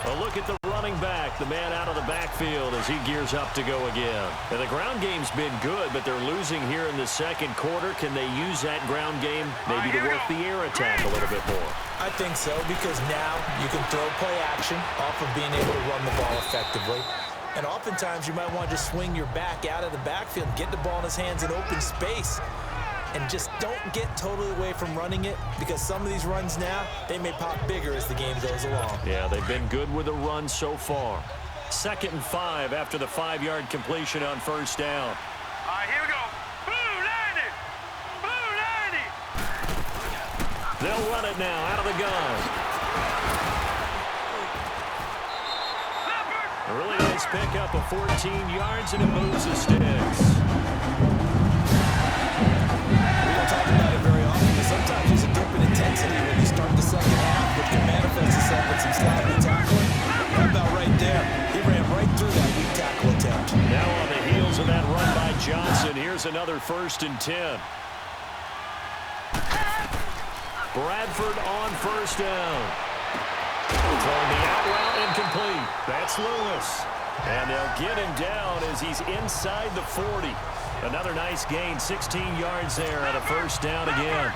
A look at the running back, the man out of the backfield as he gears up to go again. And the ground game's been good, but they're losing here in the second quarter. Can they use that ground game maybe to work the air attack a little bit more? I think so, because now you can throw play action off of being able to run the ball effectively. And oftentimes you might want to just swing your back out of the backfield, get the ball in his hands in open space. And just don't get totally away from running it, because some of these runs now, they may pop bigger as the game goes along. Yeah, they've been good with the run so far. 2nd and 5 after the 5-yard completion on first down. All right, here we go. Blue 90. Blue 90. They'll run it now out of the gun. A really nice pickup of 14 yards, and it moves the sticks. We don't talk about it very often, but sometimes there's a dip in intensity when you another 1st and 10. Bradford on 1st down. Throwing the out route incomplete. That's Lewis. And they'll get him down as he's inside the 40. Another nice gain, 16 yards there at a 1st down again.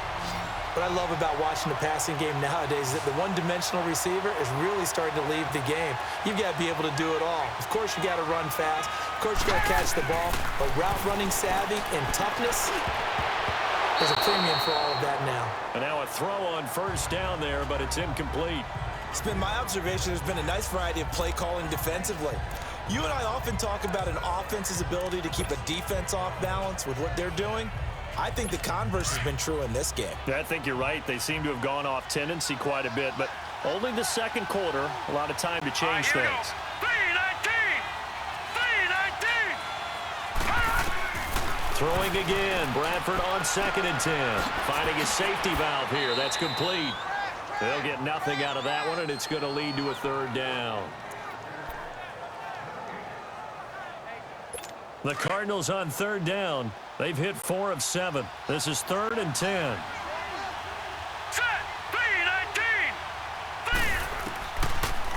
What I love about watching the passing game nowadays is that the one-dimensional receiver is really starting to leave the game. You've got to be able to do it all. Of course, you got to run fast. Of course, you got to catch the ball. But route running savvy and toughness, there's a premium for all of that now. And now a throw on 1st down there, but it's incomplete. It's been my observation there's been a nice variety of play calling defensively. You and I often talk about an offense's ability to keep a defense off balance with what they're doing. I think the converse has been true in this game. Yeah, I think you're right. They seem to have gone off tendency quite a bit, but only the 2nd quarter, a lot of time to change things. 3-19. Throwing again. Bradford on 2nd and 10. Finding a safety valve here. That's complete. They'll get nothing out of that one, and it's going to lead to a 3rd down. The Cardinals on 3rd down. They've hit 4 of 7. This is 3rd and 10. Set. 3-19.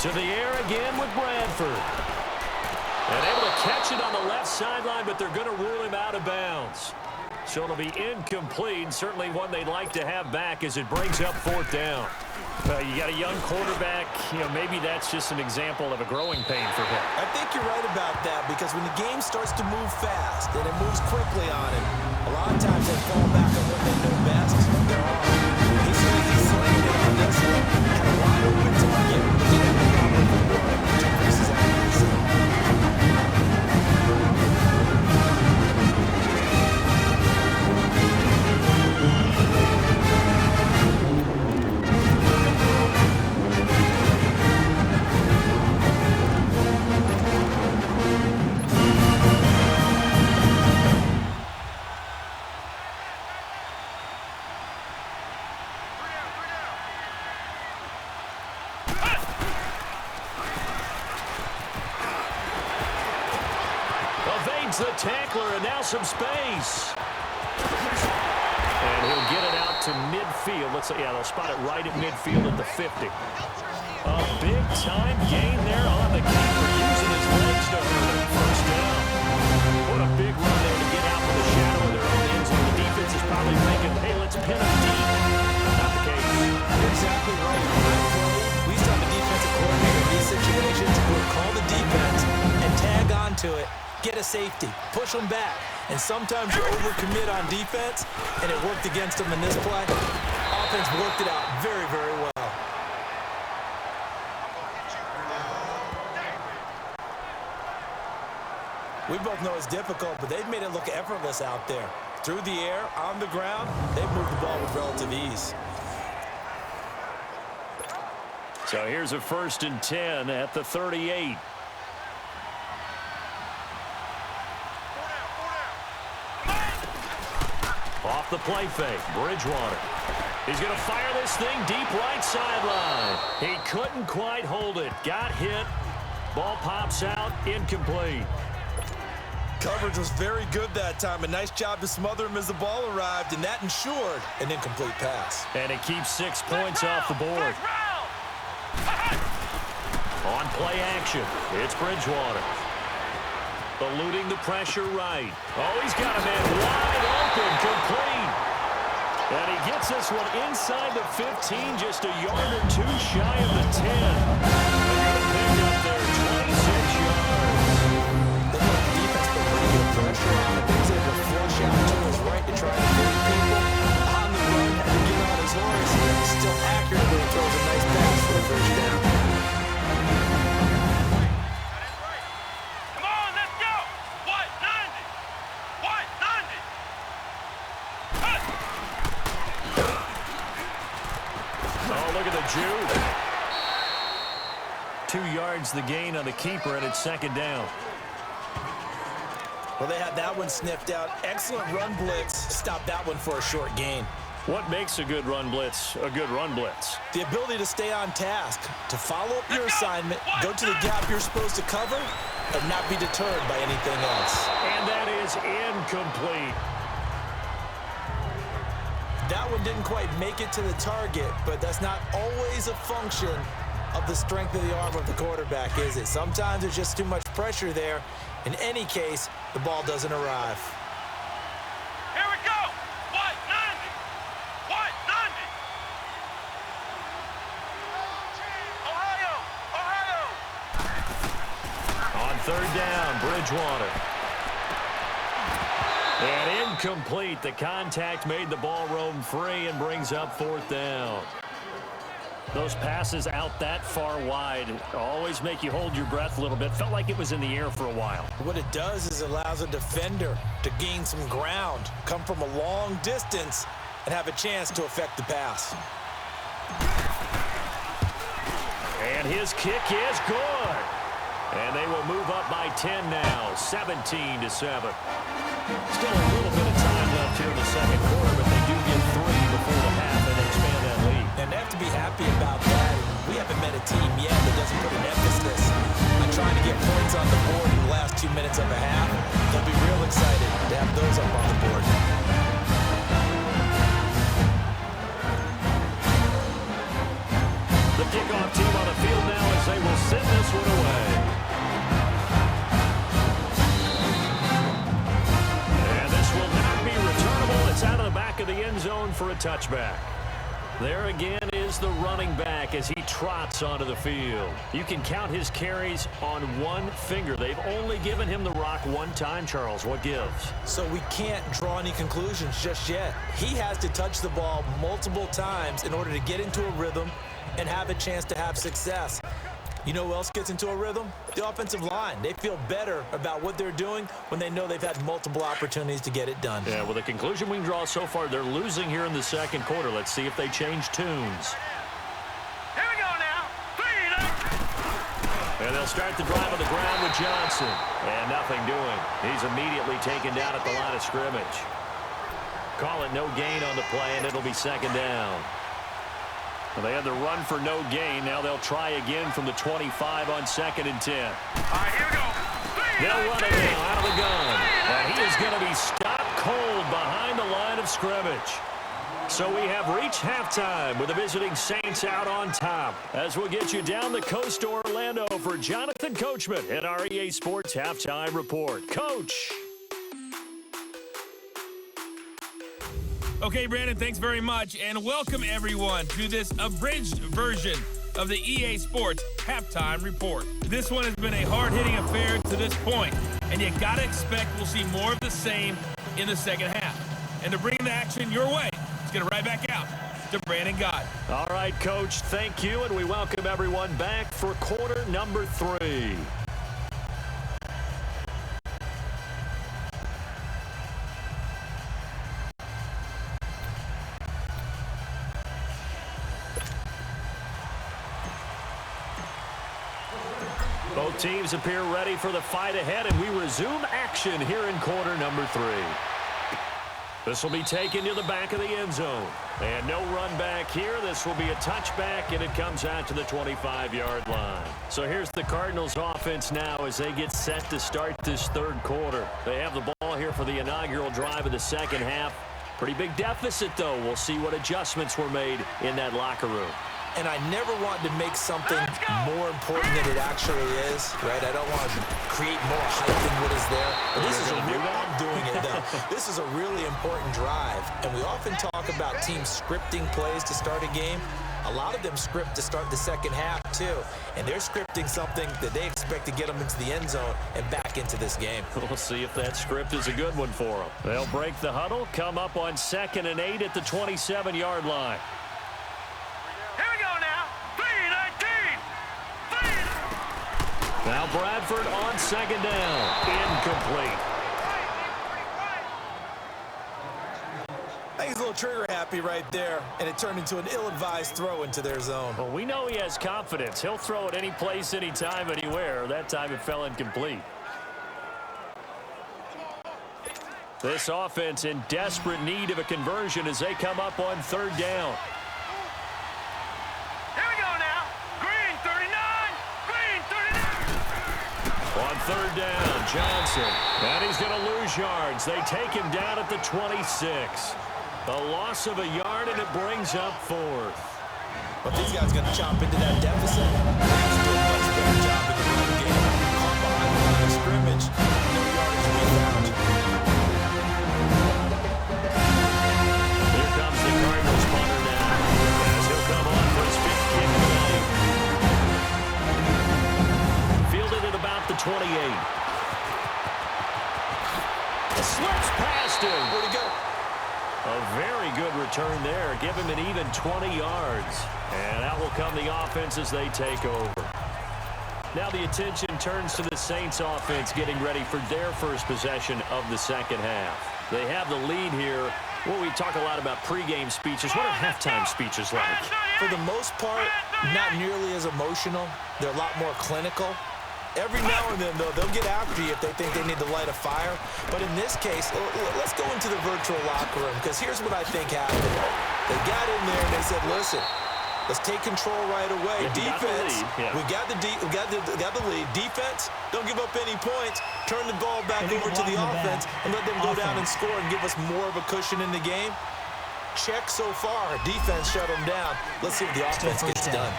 To the air again with Bradford. And able to catch it on the left sideline, but they're going to rule him out of bounds. So it'll be incomplete. Certainly one they'd like to have back as it brings up 4th down. You got a young quarterback. Maybe that's just an example of a growing pain for him. I think you're right about that because when the game starts to move fast and it moves quickly on him, a lot of times they fall back on what they know best. They're on. He's slaying it on this one. Had a wide open target. Didn't have a problem with the run. Which increases accuracy. The tackler, and now some space. And he'll get it out to midfield. Let's say, they'll spot it right at midfield at the 50. A big-time gain there on the keeper, using his legs to hurt him. 1st down. What a big run there to get out with the shadow of their own end zone. The defense is probably thinking, hey, let's pin him deep. Not the case. Exactly right. We used to have a defensive coordinator in these situations who would call the defense and tag onto it. Get a safety, push them back, and sometimes you overcommit on defense, and it worked against them in this play. Offense worked it out very, very well. We both know it's difficult, but they've made it look effortless out there. Through the air, on the ground, they've moved the ball with relative ease. So here's a 1st and 10 at the 38. Off the play fake, Bridgewater. He's going to fire this thing deep right sideline. He couldn't quite hold it. Got hit. Ball pops out, incomplete. Coverage was very good that time. A nice job to smother him as the ball arrived, and that ensured an incomplete pass. And it keeps 6 points off the board. On play action, it's Bridgewater. Eluding the pressure right. Oh, he's got a man wide open, complete. And he gets this one inside the 15, just a yard or 2 shy of the 10. A good pickup there, 26 yards. They let the defense put pretty good pressure on him. He was able to flush out to his right to try to beat people. On the run, had to get on his horse. Still accurately throws a nice pass for a 1st down. Jew. 2 yards the gain on the keeper, and it's 2nd down. Well, they had that one sniffed out. Excellent run blitz. Stopped that one for a short gain. What makes a good run blitz a good run blitz? The ability to stay on task, to follow up your assignment, go to the gap you're supposed to cover, and not be deterred by anything else. And that is incomplete. That one didn't quite make it to the target, but that's not always a function of the strength of the arm of the quarterback, is it? Sometimes there's just too much pressure there. In any case, the ball doesn't arrive. Here we go. White 90. White 90. Ohio. On third down, Bridgewater. And incomplete. The contact made the ball roam free and brings up fourth down. Those passes out that far wide always make you hold your breath a little bit. Felt like it was in the air for a while. What it does is it allows a defender to gain some ground, come from a long distance, and have a chance to affect the pass. And his kick is good. And they will move up by 10 now, 17-7. Still a little bit of time left here in the second quarter, but they do get 3 before the half and expand that lead. And they have to be happy about that. We haven't met a team yet that doesn't put an emphasis on trying to get points on the board in the last 2 minutes of a half. They'll be real excited to have those up on the board. The kickoff team on the field now as they will send this one away. And this will not be returnable. It's out of the back of the end zone for a touchback. There again is the running back as he trots onto the field. You can count his carries on one finger. They've only given him the rock one time, Charles. What gives? So we can't draw any conclusions just yet. He has to touch the ball multiple times in order to get into a rhythm and have a chance to have success. You know who else gets into a rhythm? The offensive line. They feel better about what they're doing when they know they've had multiple opportunities to get it done. Yeah, well, the conclusion we can draw so far, they're losing here in the second quarter. Let's see if they change tunes. Here we go now. 3. And they'll start the drive on the ground with Johnson. And nothing doing. He's immediately taken down at the line of scrimmage. Call it no gain on the play, and it'll be second down. Well, they had the run for no gain. Now they'll try again from the 25 on 2nd and 10. All right, here we go. 3. They'll run it now out of the gun. And he is going to be stopped cold behind the line of scrimmage. So we have reached halftime with the visiting Saints out on top. As we'll get you down the coast to Orlando for Jonathan Coachman at our EA Sports Halftime Report. Coach. Okay, Brandon, thanks very much, and welcome everyone to this abridged version of the EA Sports Halftime Report. This one has been a hard-hitting affair to this point, and you gotta expect we'll see more of the same in the second half. And to bring the action your way, let's get it right back out to Brandon Gaudin. All right, Coach, thank you, and we welcome everyone back for quarter number 3. Both teams appear ready for the fight ahead, and we resume action here in quarter number 3. This will be taken to the back of the end zone. And no run back here. This will be a touchback, and it comes out to the 25-yard line. So here's the Cardinals offense now as they get set to start this third quarter. They have the ball here for the inaugural drive of the second half. Pretty big deficit, though. We'll see what adjustments were made in that locker room. And I never want to make something more important than it actually is, right? I don't want to create more hype than what is there. But this is I'm doing it, though. This is a really important drive. And we often talk about teams scripting plays to start a game. A lot of them script to start the second half, too. And they're scripting something that they expect to get them into the end zone and back into this game. We'll see if that script is a good one for them. They'll break the huddle, come up on 2nd and 8 at the 27-yard line. Now Bradford on 2nd down. Incomplete. I think he's a little trigger happy right there, and it turned into an ill-advised throw into their zone. Well, we know he has confidence. He'll throw it any place, anytime, anywhere. That time it fell incomplete. This offense in desperate need of a conversion as they come up on 3rd down. On third down. Johnson. And he's going to lose yards. They take him down at the 26. A loss of a yard, and it brings up fourth. But these guys are going to chop into that deficit. They have to do a much better job in the run game. Caught behind the line of scrimmage. No yardage to be found. Here comes the Cardinals punter now, as he'll come on for his fifth kick of the night. Fielded at about the 28. Slips past him. Where'd he go? A very good return there. Give him an even 20 yards. And out will come the offense as they take over. Now the attention turns to the Saints offense getting ready for their first possession of the second half. They have the lead here. Well, we talk a lot about pregame speeches. What are halftime speeches like? For the most part, not nearly as emotional. They're a lot more clinical. Every now and then, though, they'll get after you if they think they need to light a fire. But in this case, let's go into the virtual locker room, because here's what I think happened. They got in there and they said, listen, let's take control right away. Defense, we got the lead. Defense, don't give up any points. Turn the ball back over to the offense and let them go down and score and give us more of a cushion in the game. Check so far. Defense shut them down. Let's see what the offense gets done.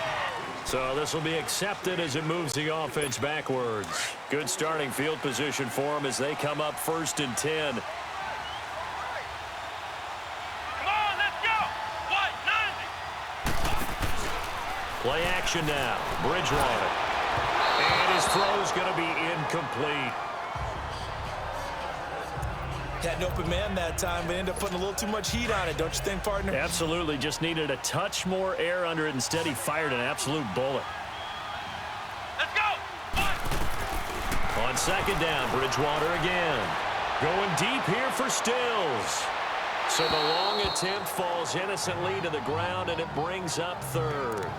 So this will be accepted as it moves the offense backwards. Good starting field position for them as they come up 1st and 10. Come on, let's go. What? 90. Play action now. Bridgewater. And his throw's going to be incomplete. Had an open man that time, but ended up putting a little too much heat on it, don't you think, partner? Absolutely. Just needed a touch more air under it. Instead, he fired an absolute bullet. Let's go. What? On second down, Bridgewater again. Going deep here for Stills. So the long attempt falls innocently to the ground, and it brings up third.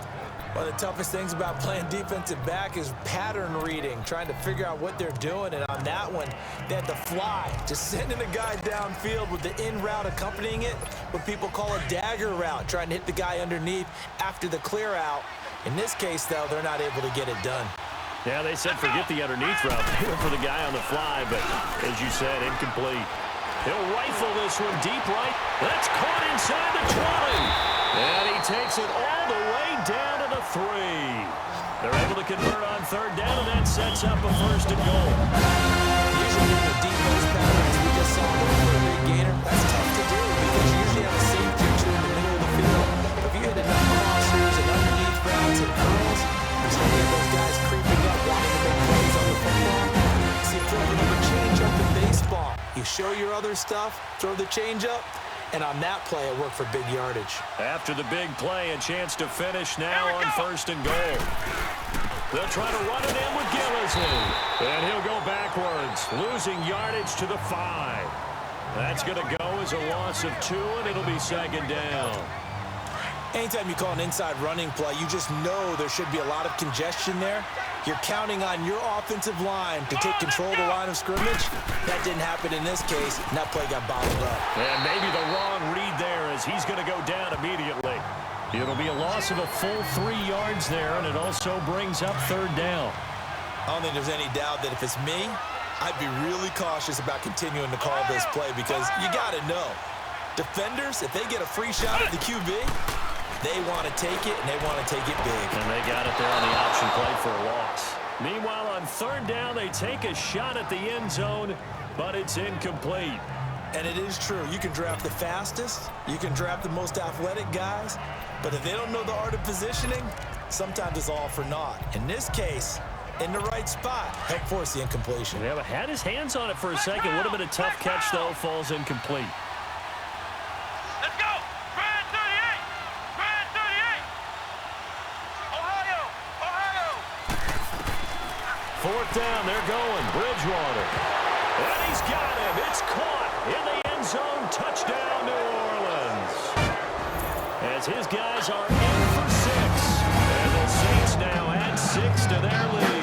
One of the toughest things about playing defensive back is pattern reading, trying to figure out what they're doing. And on that one, they had to fly, just sending a guy downfield with the in route accompanying it, what people call a dagger route, trying to hit the guy underneath after the clear out. In this case, though, they're not able to get it done. Yeah, they said forget the underneath route. They went for the guy on the fly, but as you said, incomplete. He'll rifle this one deep right. That's caught inside the 20. And he takes it all the way down to the 3. They're able to convert on third down, and that sets up a 1st and goal. Usually in the deep post patterns we just saw for a big gainer, that's tough to do because you usually have a safe picture in the middle of the field. If you hit enough crossers and underneath routes and curls, there's going to be those guys creeping up wanting to make plays on the football. See, throw a little change up in baseball. You show your other stuff, throw the change up, and on that play, it worked for big yardage. After the big play, a chance to finish now on 1st and goal. They'll try to run it in with Gillison. And he'll go backwards, losing yardage to the 5. That's going to go as a loss of 2, and it'll be 2nd down. Anytime you call an inside running play, you just know there should be a lot of congestion there. You're counting on your offensive line to take control of the line of scrimmage. That didn't happen in this case, and that play got bottled up. And maybe the wrong read there as he's going to go down immediately. It'll be a loss of a full 3 yards there, and it also brings up 3rd down. I don't think there's any doubt that if it's me, I'd be really cautious about continuing to call this play because you got to know, defenders, if they get a free shot at the QB, they want to take it, and they want to take it big. And they got it there on the option play for a loss. Meanwhile, on 3rd down, they take a shot at the end zone, but it's incomplete. And it is true. You can draft the fastest. You can draft the most athletic guys. But if they don't know the art of positioning, sometimes it's all for naught. In this case, in the right spot, helped force the incompletion. Yeah, but had his hands on it for a second. Would have been a tough catch, though. Falls incomplete. Let's go. Brad 38. Brad 38. Ohio. Ohio. 4th down. They're going. Bridgewater. And he's got him. It's caught in the end zone. Touchdown, New Orleans. As his guys are in for 6. And the Saints now add 6 to their lead.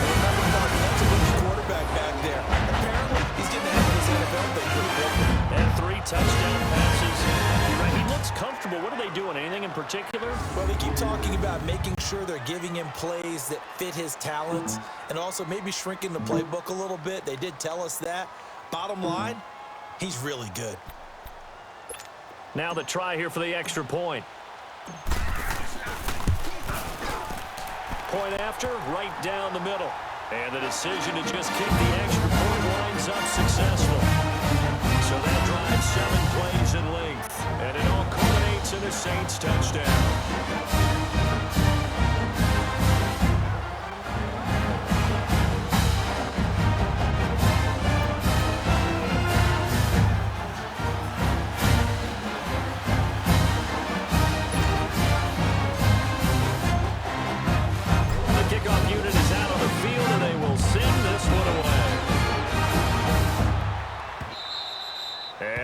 Remember, Mark, that's a rookie quarterback back there. Apparently, he's getting ahead of his NFL thing pretty quickly. And 3 touchdown passes. He looks comfortable. What are they doing? Anything in particular? Well, they keep talking about making sure they're giving him plays that fit his talents and also maybe shrinking the playbook a little bit. They did tell us that. Bottom line, he's really good. Now the try here for the extra point. Point after, right down the middle. And the decision to just kick the extra point winds up successful. So that drives 7 plays in length. And it all culminates in a Saints touchdown.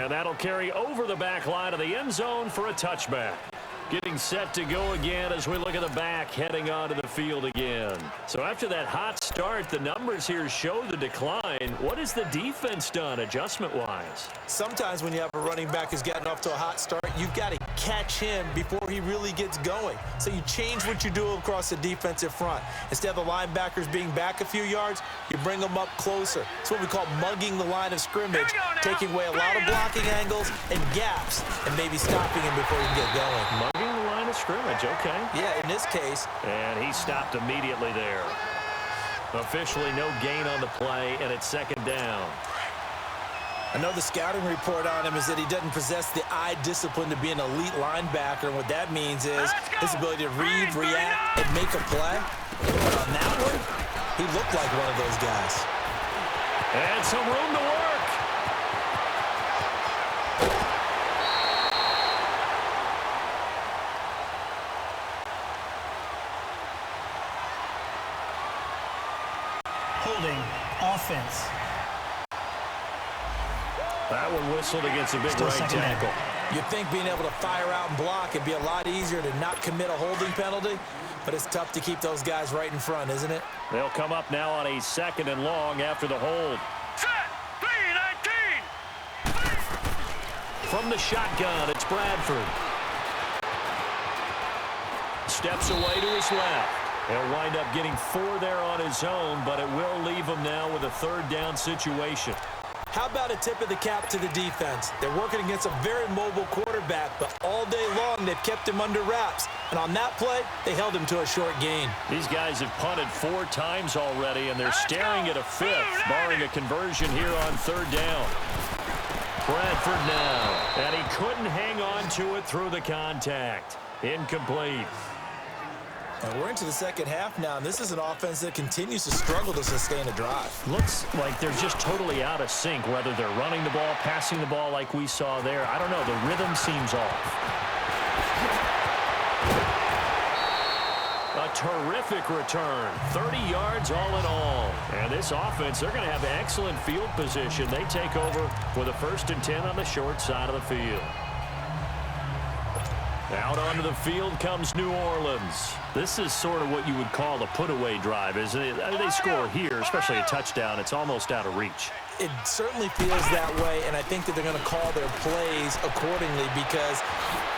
That'll carry over the back line of the end zone for a touchback. Getting set to go again as we look at the back heading onto the field again. So after that hot start, the numbers here show the decline. What has the defense done adjustment-wise? Sometimes when you have a running back who's gotten off to a hot start, you've got to catch him before he really gets going. So you change what you do across the defensive front. Instead of the linebackers being back a few yards, you bring them up closer. It's what we call mugging the line of scrimmage, taking away a lot of blocking angles and gaps and maybe stopping him before he can get going. The line of scrimmage, okay. Yeah, in this case. And he stopped immediately there. Officially no gain on the play, and it's second down. I know the scouting report on him is that he doesn't possess the eye discipline to be an elite linebacker, and what that means is his ability to read, react, and make a play. But on that one, he looked like one of those guys. And some room to work. Holding offense. That one whistled against a big Still right tackle. You'd think being able to fire out and block would be a lot easier to not commit a holding penalty, but it's tough to keep those guys right in front, isn't it? They'll come up now on a 2nd and long after the hold. Set, 3-19. From the shotgun, it's Bradford. Steps away to his left. He'll wind up getting 4 there on his own, but it will leave him now with a 3rd down situation. How about a tip of the cap to the defense? They're working against a very mobile quarterback, but all day long they've kept him under wraps. And on that play, they held him to a short gain. These guys have punted 4 times already, and they're staring at a 5th, barring a conversion here on 3rd down. Bradford now, and he couldn't hang on to it through the contact. Incomplete. And we're into the second half now, and this is an offense that continues to struggle to sustain a drive. Looks like they're just totally out of sync, whether they're running the ball, passing the ball like we saw there. I don't know. The rhythm seems off. A terrific return. 30 yards all in all. And this offense, they're going to have excellent field position. They take over with a 1st and 10 on the short side of the field. Out onto the field comes New Orleans. This is sort of what you would call a put-away drive, isn't it? They score here, especially a touchdown. It's almost out of reach. It certainly feels that way, and I think that they're going to call their plays accordingly because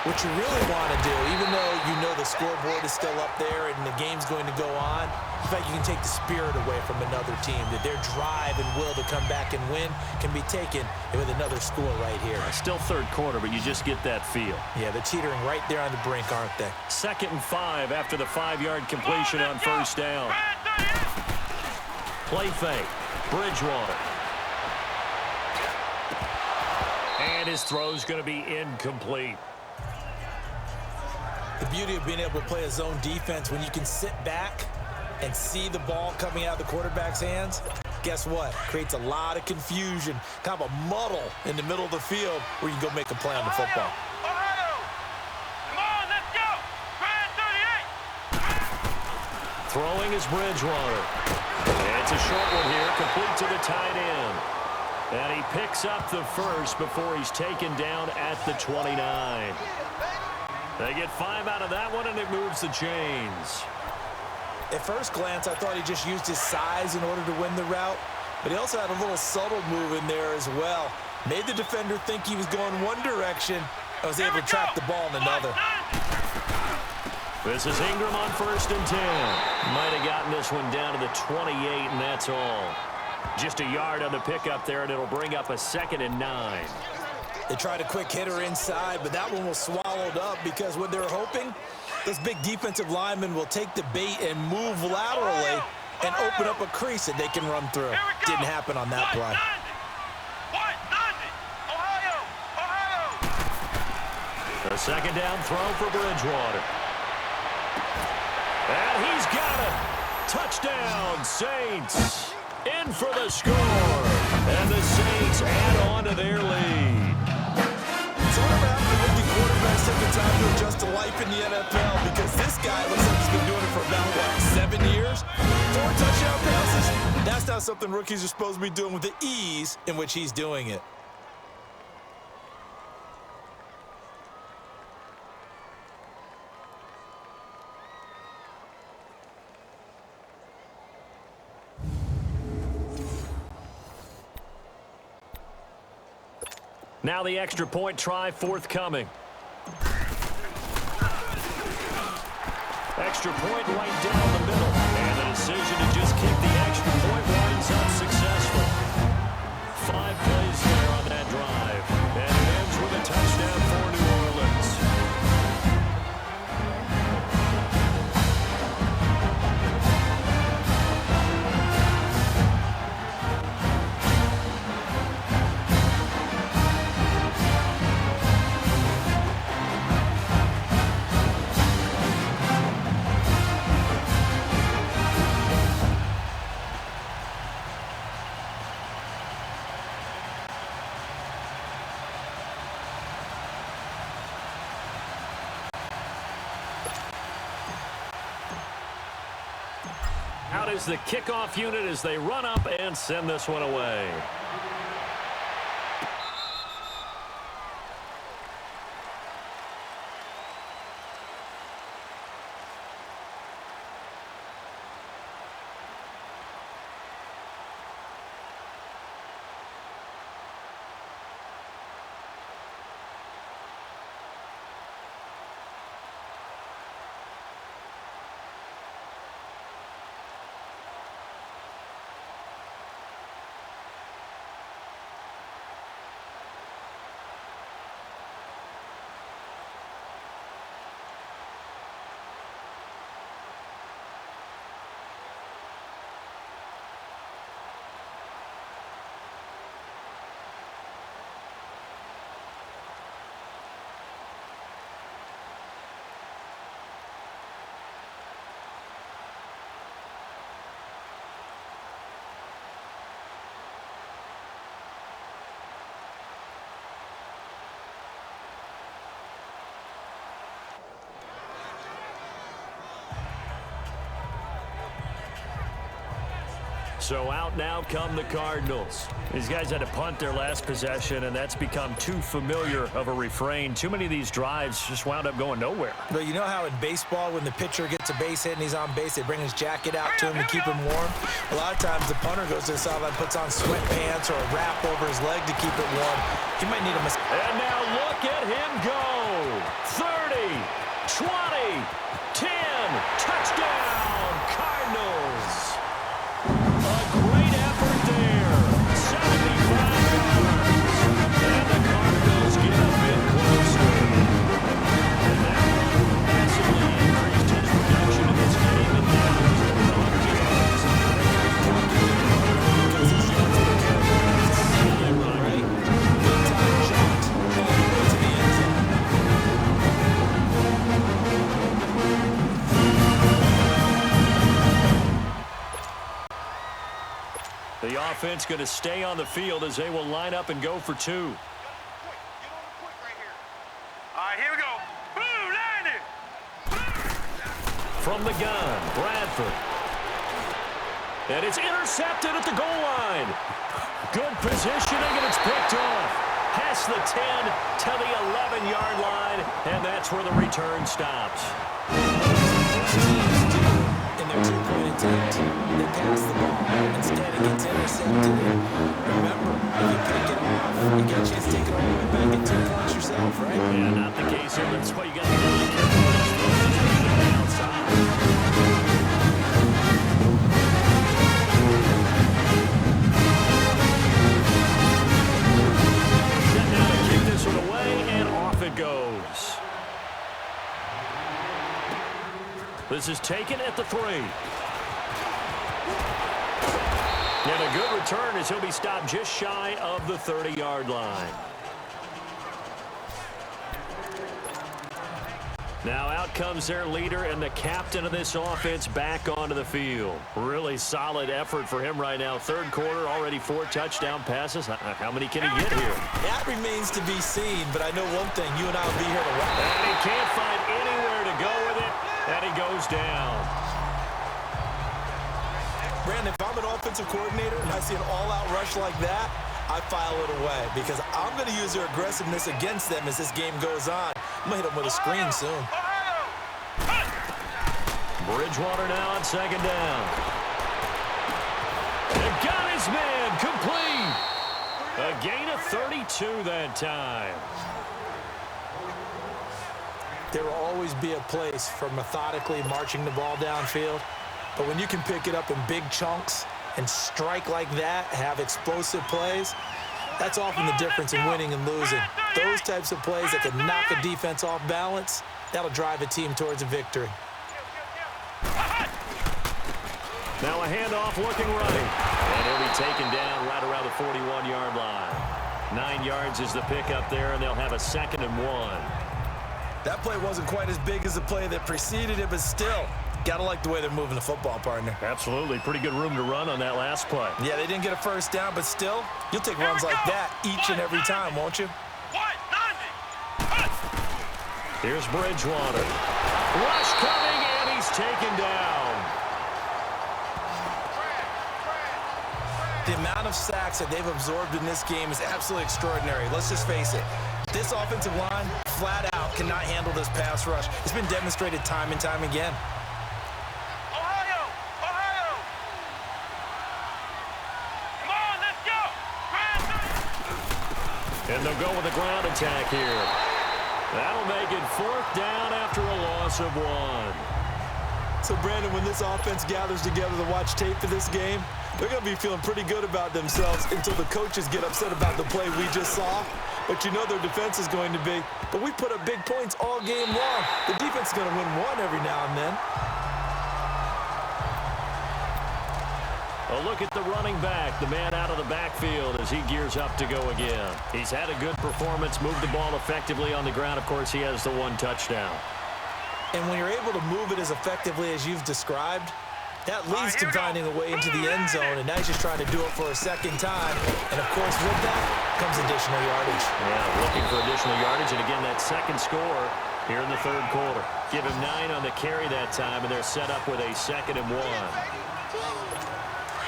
what you really want to do, even though you know the scoreboard is still up there and the game's going to go on, in fact, you can take the spirit away from another team, that their drive and will to come back and win can be taken with another score right here. Still 3rd quarter, but you just get that feel. Yeah, they're teetering right there on the brink, aren't they? 2nd and 5 after the 5-yard completion on 1st down. Play fake. Bridgewater. And his throw's going to be incomplete. The beauty of being able to play a zone defense when you can sit back and see the ball coming out of the quarterback's hands, guess what? Creates a lot of confusion, kind of a muddle in the middle of the field where you can go make a play on the football. Come on, let's go. Grand 38. Throwing is Bridgewater. It's a short one here, complete to the tight end. And he picks up the 1st before he's taken down at the 29. They get 5 out of that one, and it moves the chains. At first glance, I thought he just used his size in order to win the route, but he also had a little subtle move in there as well. Made the defender think he was going one direction, I was able to trap the ball in another. This is Ingram on 1st and 10. Might have gotten this one down to the 28, and that's all. Just a yard on the pickup there, and it'll bring up a 2nd and 9. They tried a quick hitter inside, but that one was swallowed up because what they were hoping, this big defensive lineman will take the bait and move laterally and open up a crease that they can run through. Didn't happen on that play. A 2nd down throw for Bridgewater. And he's got it. Touchdown, Saints. In for the score. And the Saints add on to their lead. So whatever happened to rookie quarterbacks taking time to adjust to life in the NFL, because this guy looks like he's been doing it for about, what, 7 years? 4 touchdown passes? That's not something rookies are supposed to be doing with the ease in which he's doing it. Now the extra point try forthcoming. Extra point right down the middle. And the decision to just kick the extra point winds up successful. 5 plays there on that drive. And it ends with a touchdown for New Orleans. Out is the kickoff unit as they run up and send this one away. So out now come the Cardinals. These guys had to punt their last possession, and that's become too familiar of a refrain. Too many of these drives just wound up going nowhere. But you know how in baseball, when the pitcher gets a base hit and he's on base, they bring his jacket out to him to keep him warm? A lot of times the punter goes to the sideline, puts on sweatpants or a wrap over his leg to keep it warm. He might need a massage. And now look at him go. 30, 20, 10, touchdown, Cardinals. A great effort there. 75 yards. And the Cardinals get a bit closer. And that massively increased his production in this game. And now he's the run yards. Because he's got to take care of it. Right? Big time shot. Ball to the end zone. The offense going to stay on the field as they will line up and go for 2. Get on the quick right here. All right, here we go. Boom, 90. From the gun, Bradford. And it's intercepted at the goal line. Good positioning, and it's picked off. Past the 10 to the 11-yard line, and that's where the return stops. In their two-point attempt, they pass the ball. Instead, it gets intercepted. Remember, if you pick it off, you get a chance to take it all the way back and 2 points yourself, right? And here. That's why you got to be really careful with these throws. Just push it outside. Set now to kick this one away, and off it goes. This is taken at the 3. And a good return as he'll be stopped just shy of the 30-yard line. Now out comes their leader and the captain of this offense back onto the field. Really solid effort for him right now. Third quarter, already 4 touchdown passes. How many can he get here? That remains to be seen, but I know one thing. You and I will be here to watch. And he can't find anywhere to go with it, and he goes down. Brandon, if I'm an offensive coordinator and I see an all-out rush like that, I file it away because I'm going to use their aggressiveness against them as this game goes on. I'm going to hit them with a screen soon. Bridgewater now on second down. And got his man complete. A gain of 32 that time. There will always be a place for methodically marching the ball downfield. But when you can pick it up in big chunks and strike like that, have explosive plays, that's often the difference in winning and losing. Those types of plays that can knock a defense off balance, that'll drive a team towards a victory. Now a handoff looking right. And he'll be taken down right around the 41-yard line. 9 yards is the pickup there, and they'll have a 2nd and 1. That play wasn't quite as big as the play that preceded it, but still, gotta like the way they're moving the football, partner. Absolutely. Pretty good room to run on that last play. Yeah, they didn't get a first down, but still, you'll take runs like that each and every time, won't you? Here's Bridgewater. Rush coming, and he's taken down. The amount of sacks that they've absorbed in this game is absolutely extraordinary. Let's just face it. This offensive line, flat out, cannot handle this pass rush. It's been demonstrated time and time again. Ohio! Come on, let's go! And they'll go with a ground attack here. That'll make it 4th down after a loss of 1. So, Brandon, when this offense gathers together to watch tape for this game, they're going to be feeling pretty good about themselves until the coaches get upset about the play we just saw. But you know their defense is going to be. But we put up big points all game long. The defense is going to win one every now and then. A look at the running back, the man out of the backfield as he gears up to go again. He's had a good performance, moved the ball effectively on the ground. Of course, he has the 1 touchdown. And when you're able to move it as effectively as you've described, that leads to finding a way into the end zone, and now he's just trying to do it for a 2nd time. And, of course, with that comes additional yardage. Yeah, looking for additional yardage, and again, that 2nd score here in the 3rd quarter. Give him 9 on the carry that time, and they're set up with a 2nd and 1.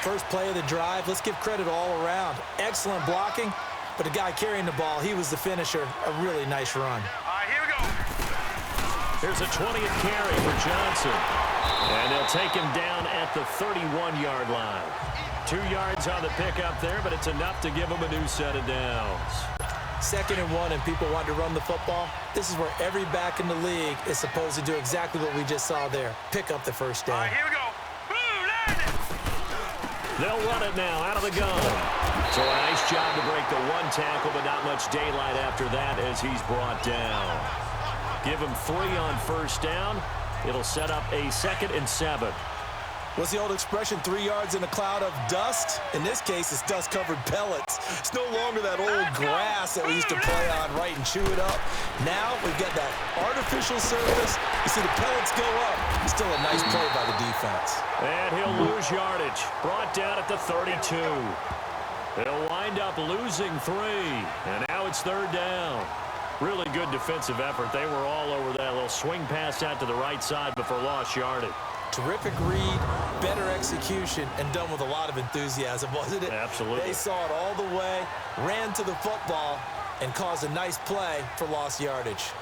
First play of the drive, let's give credit all around. Excellent blocking, but the guy carrying the ball, he was the finisher. A really nice run. All right, here we go. Here's a 20th carry for Johnson. And they'll take him down at the 31-yard line. 2 yards on the pickup there, but it's enough to give him a new set of downs. 2nd and 1, and people want to run the football. This is where every back in the league is supposed to do exactly what we just saw there. Pick up the first down. All right, here we go. Boom, landed. They'll run it now out of the gun. So a nice job to break the 1 tackle, but not much daylight after that as he's brought down. Give him 3 on first down. It'll set up a 2nd and 7. What's the old expression, 3 yards in a cloud of dust? In this case, it's dust-covered pellets. It's no longer that old grass that we used to play on, right, and chew it up. Now we've got that artificial surface. You see the pellets go up. Still a nice play by the defense. And he'll lose yardage. Brought down at the 32. They'll wind up losing 3. And now it's 3rd down. Really good defensive effort. They were all over that little swing pass out to the right side before lost yardage. Terrific read, better execution, and done with a lot of enthusiasm, wasn't it? Absolutely. They saw it all the way, ran to the football, and caused a nice play for lost yardage.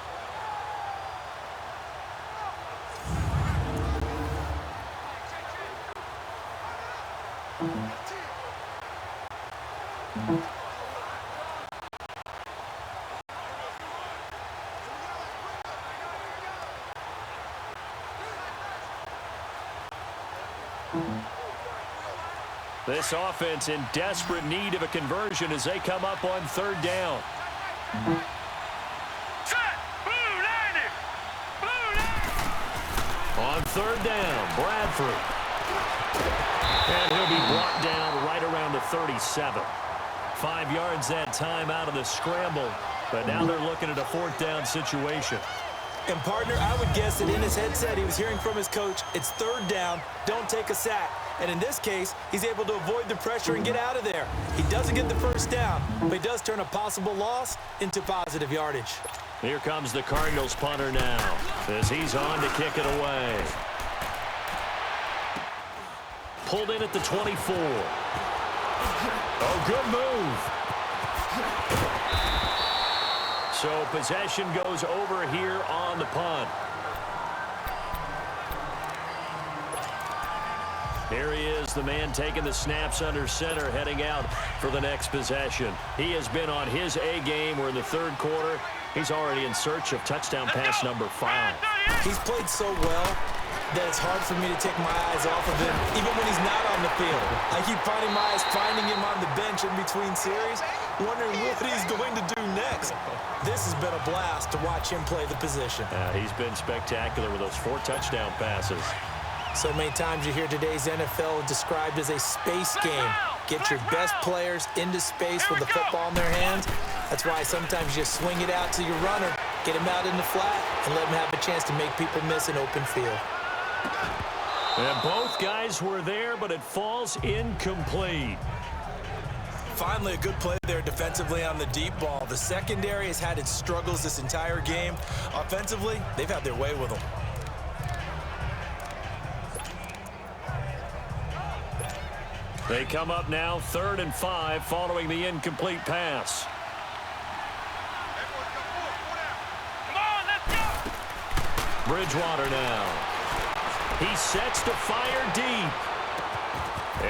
This offense in desperate need of a conversion as they come up on third down. On third down, Bradford. And he'll be brought down right around the 37. 5 yards that time out of the scramble. But now they're looking at a fourth down situation. And, partner, I would guess that in his headset he was hearing from his coach, it's third down, don't take a sack. And in this case, he's able to avoid the pressure and get out of there. He doesn't get the first down, but he does turn a possible loss into positive yardage. Here comes the Cardinals punter now as he's on to kick it away. Pulled in at the 24. Oh, good move. So possession goes over here on the punt. Here he is, the man taking the snaps under center, heading out for the next possession. He has been on his A game. We're in the third quarter. He's already in search of touchdown pass number 5. He's played so well that it's hard for me to take my eyes off of him, even when he's not on the field. I keep finding my eyes finding him on the bench in between series, wondering what he's going to do next. This has been a blast to watch him play the position. He's been spectacular with those 4 touchdown passes. So many times you hear today's NFL described as a space game. Get your best players into space with the football in their hands. That's why sometimes you swing it out to your runner, get him out in the flat, and let him have a chance to make people miss an open field. And both guys were there, but it falls incomplete. Finally, a good play there defensively on the deep ball. The secondary has had its struggles this entire game. Offensively, they've had their way with them. They come up now 3rd and 5 following the incomplete pass. Bridgewater now. He sets to fire deep.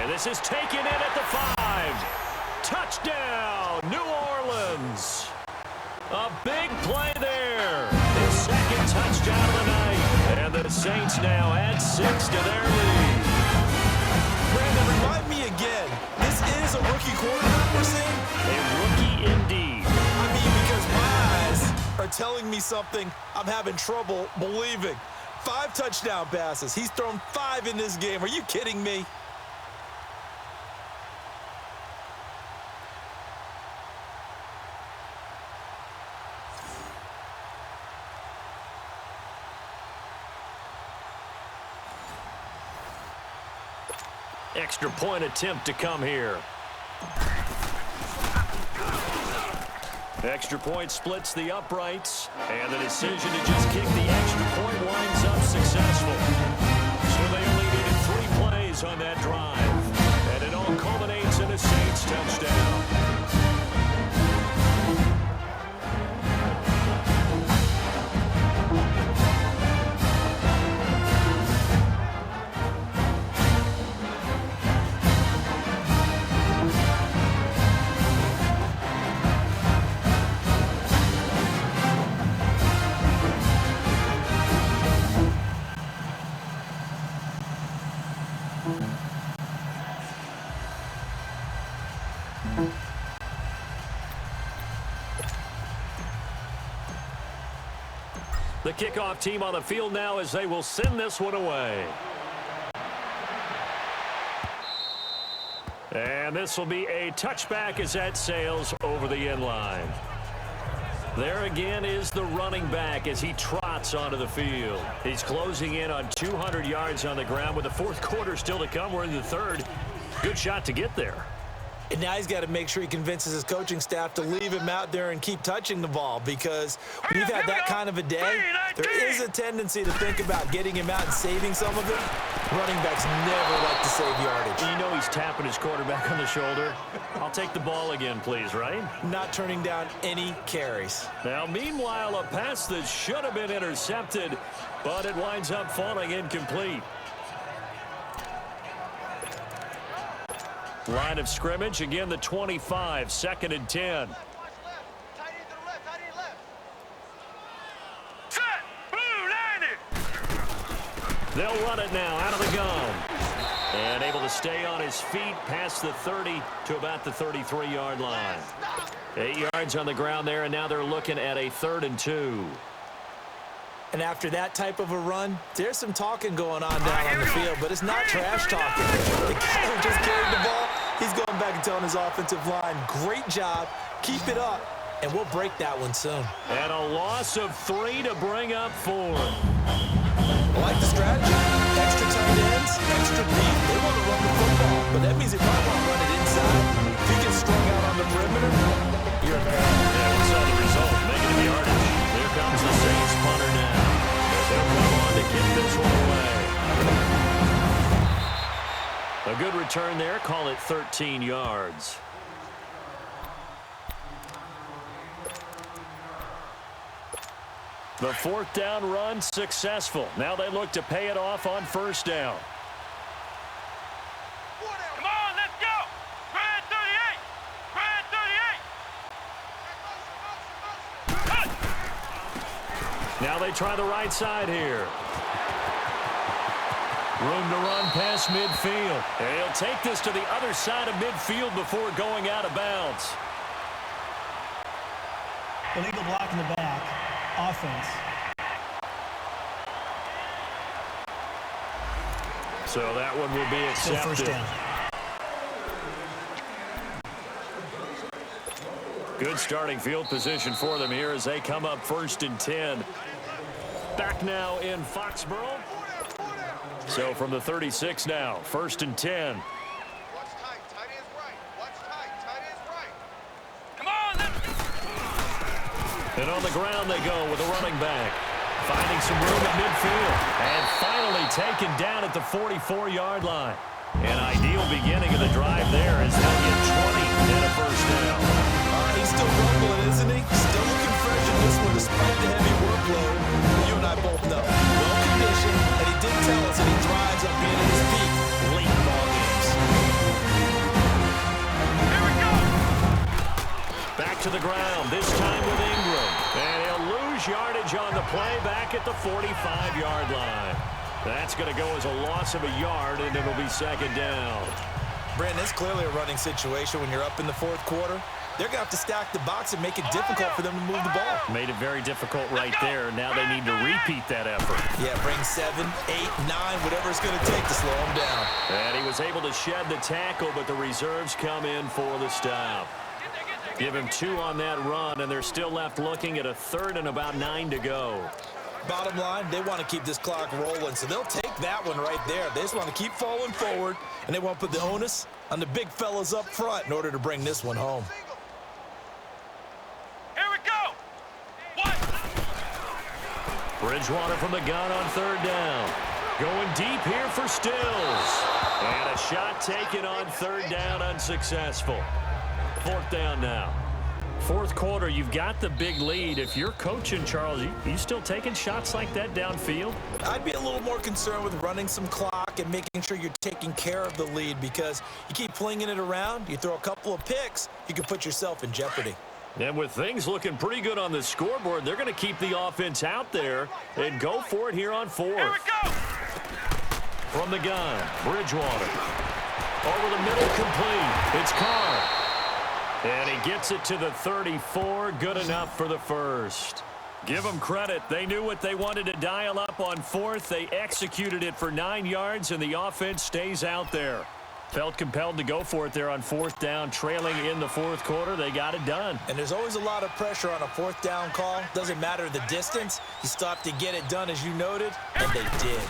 And this is taken in at the 5. Touchdown, New Orleans. A big play there. His second touchdown of the night. And the Saints now add 6 to their lead. Brandon, remind me again, this is a rookie quarterback we're seeing? A rookie indeed. I mean, because my eyes are telling me something I'm having trouble believing. 5 touchdown passes. He's thrown 5 in this game. Are you kidding me? Extra point attempt to come here. Extra point splits the uprights, and the decision to just kick the extra point winds up successful. So they only needed 3 plays on that drive, and it all culminates in a Saints touchdown. The kickoff team on the field now as they will send this one away. And this will be a touchback as that sails over the end line. There again is the running back as he trots onto the field. He's closing in on 200 yards on the ground with the fourth quarter still to come. We're in the third. Good shot to get there. And now he's got to make sure he convinces his coaching staff to leave him out there and keep touching the ball, because when you've had that kind of a day, there is a tendency to think about getting him out and saving some of it. Running backs never like to save yardage. You know he's tapping his quarterback on the shoulder. I'll take the ball again, please, right? Not turning down any carries. Now, meanwhile, a pass that should have been intercepted, but it winds up falling incomplete. Line of scrimmage, again the 25, 2nd and 10. They'll run it now out of the gun. And able to stay on his feet past the 30 to about the 33-yard line. 8 yards on the ground there, and now they're looking at a 3rd and 2. And after that type of a run, there's some talking going on down on the field, but it's not trash talking. The guy who just carried the ball, he's going back and telling his offensive line, great job, keep it up, and we'll break that one soon. And a loss of 3 to bring up 4. I like the strategy. Extra tight ends, extra deep. They want to run the football, but that means they probably want to run it inside. If he gets strung out on the perimeter, you're a man. Yeah, we saw the result. Making the yardage. Here comes the Saints punter now. They'll come on to kick this one away. A good return there. Call it 13 yards. The 4th down run successful. Now they look to pay it off on 1st down. Come on, let's go. Grand 38. Grand 38. Now they try the right side here. Room to run past midfield. And he'll take this to the other side of midfield before going out of bounds. Illegal block in the back. Offense. So that one will be accepted. First down. Good starting field position for them here as they come up 1st and 10. Back now in Foxborough. So from the 36 now, 1st and 10. Watch tight. Tight ends right. Watch tight. Tight ends right. Come on, let's go. And on the ground they go with a running back. Finding some room at midfield. And finally taken down at the 44-yard line. An ideal beginning of the drive there as they'll get 20 and a 1st down. He's still rumbling, isn't he? Still looking fresh in this one despite the heavy workload. You and I both know. Well-conditioned, and he did tell us that he thrives on being at his peak late in ball games. Here we go. Back to the ground, this time with Ingram. And he'll lose yardage on the play back at the 45-yard line. That's going to go as a loss of a yard, and it'll be 2nd down. Brandon, it's clearly a running situation when you're up in the 4th quarter. They're going to have to stack the box and make it difficult for them to move the ball. Made it very difficult right there. Now they need to repeat that effort. Yeah, bring 7, 8, 9, whatever it's going to take to slow him down. And he was able to shed the tackle, but the reserves come in for the stop. Give him 2 on that run, and they're still left looking at a 3rd and about 9 to go. Bottom line, they want to keep this clock rolling, so they'll take that one right there. They just want to keep falling forward, and they want to put the onus on the big fellas up front in order to bring this one home. Here we go. What? Bridgewater from the gun on 3rd down. Going deep here for Stills. And a shot taken on 3rd down, unsuccessful. 4th down now. 4th quarter, you've got the big lead. If you're coaching, Charles, you still taking shots like that downfield? I'd be a little more concerned with running some clock and making sure you're taking care of the lead, because you keep flinging it around, you throw a couple of picks, you can put yourself in jeopardy. And with things looking pretty good on the scoreboard, they're going to keep the offense out there and go for it here on 4th. Here we go. From the gun, Bridgewater. Over the middle, complete. It's Carr. And he gets it to the 34. Good enough for the 1st. Give them credit. They knew what they wanted to dial up on 4th. They executed it for 9 yards, and the offense stays out there. Felt compelled to go for it there on 4th down, trailing in the 4th quarter. They got it done. And there's always a lot of pressure on a 4th down call. Doesn't matter the distance. You still have to get it done, as you noted, and they did.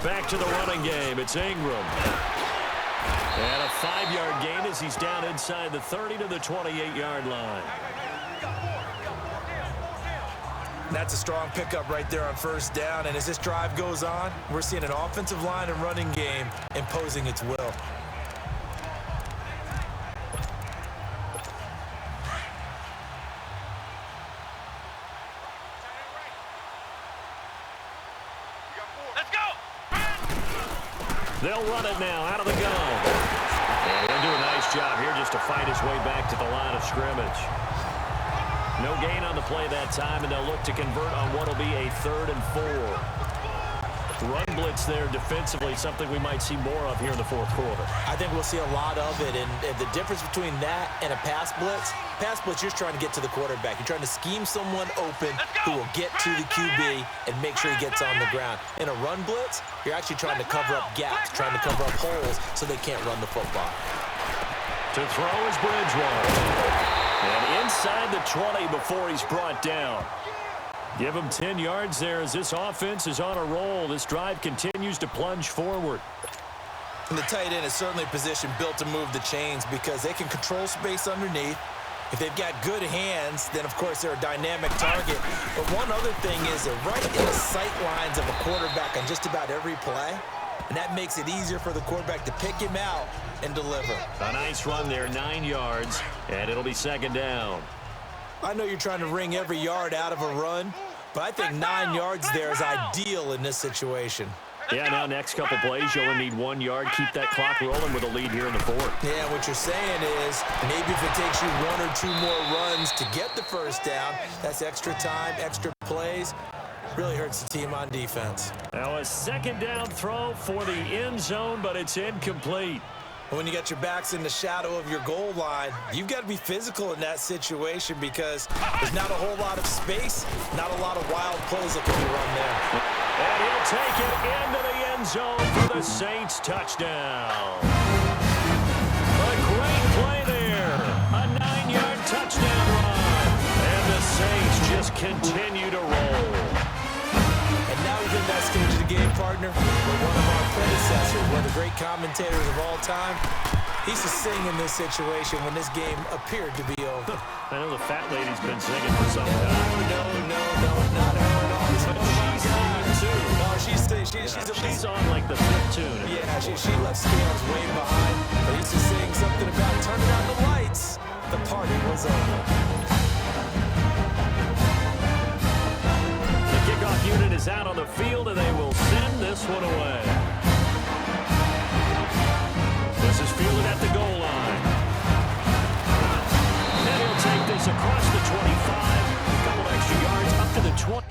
Back to the running game. It's Ingram. And a 5-yard gain as he's down inside the 30 to the 28-yard line. That's a strong pickup right there on 1st down. And as this drive goes on, we're seeing an offensive line and running game imposing its will. Let's go. They'll run it now out of the gun. And he'll do a nice job here just to fight his way back to the line of scrimmage. No gain on the play that time, and they'll look to convert on what will be a 3rd and 4. run blitz there defensively, something we might see more of here in the fourth quarter. I think we'll see a lot of it, and the difference between that and a pass blitz, you're just trying to get to the quarterback. You're trying to scheme someone open who will get to the QB and make sure he gets on the ground. In a run blitz, you're actually trying to cover up gaps, trying to cover up holes so they can't run the football. To throw is Bridgewater. And inside the 20 before he's brought down. Give him 10 yards there as this offense is on a roll. This drive continues to plunge forward. And the tight end is certainly a position built to move the chains because they can control space underneath. If they've got good hands, then, of course, they're a dynamic target. But one other thing is they're right in the sight lines of a quarterback on just about every play. And that makes it easier for the quarterback to pick him out and deliver. A nice run there, 9 yards, and it'll be second down. I know you're trying to wring every yard out of a run, but I think 9 yards there is ideal in this situation. Yeah, now next couple plays, you only need 1 yard. Keep that clock rolling with a lead here in the fourth. Yeah, what you're saying is maybe if it takes you 1 or 2 more runs to get the first down, that's extra time, extra plays. Really hurts the team on defense. Now a second down throw for the end zone, but it's incomplete. When you got your backs in the shadow of your goal line, you've got to be physical in that situation because there's not a whole lot of space, not a lot of wild plays that can be run there. And he'll take it into the end zone for the Saints touchdown. A great play there. A 9-yard touchdown run. And the Saints just continue to roll. And now we've been that stage of the game, partner, where one of our predecessors, one of the great commentators of all time, he used to sing in this situation when this game appeared to be over. I know the fat lady's been singing for some time. No, not her at all. She's singing too. No, she's on like the fifth tune. Yeah, she left scales way behind. But he used to sing something about turning out the lights. The party was over. Kickoff unit is out on the field, and they will send this one away. This is fielded at the goal line. And he'll take this across the 25. A couple extra yards up to the 20.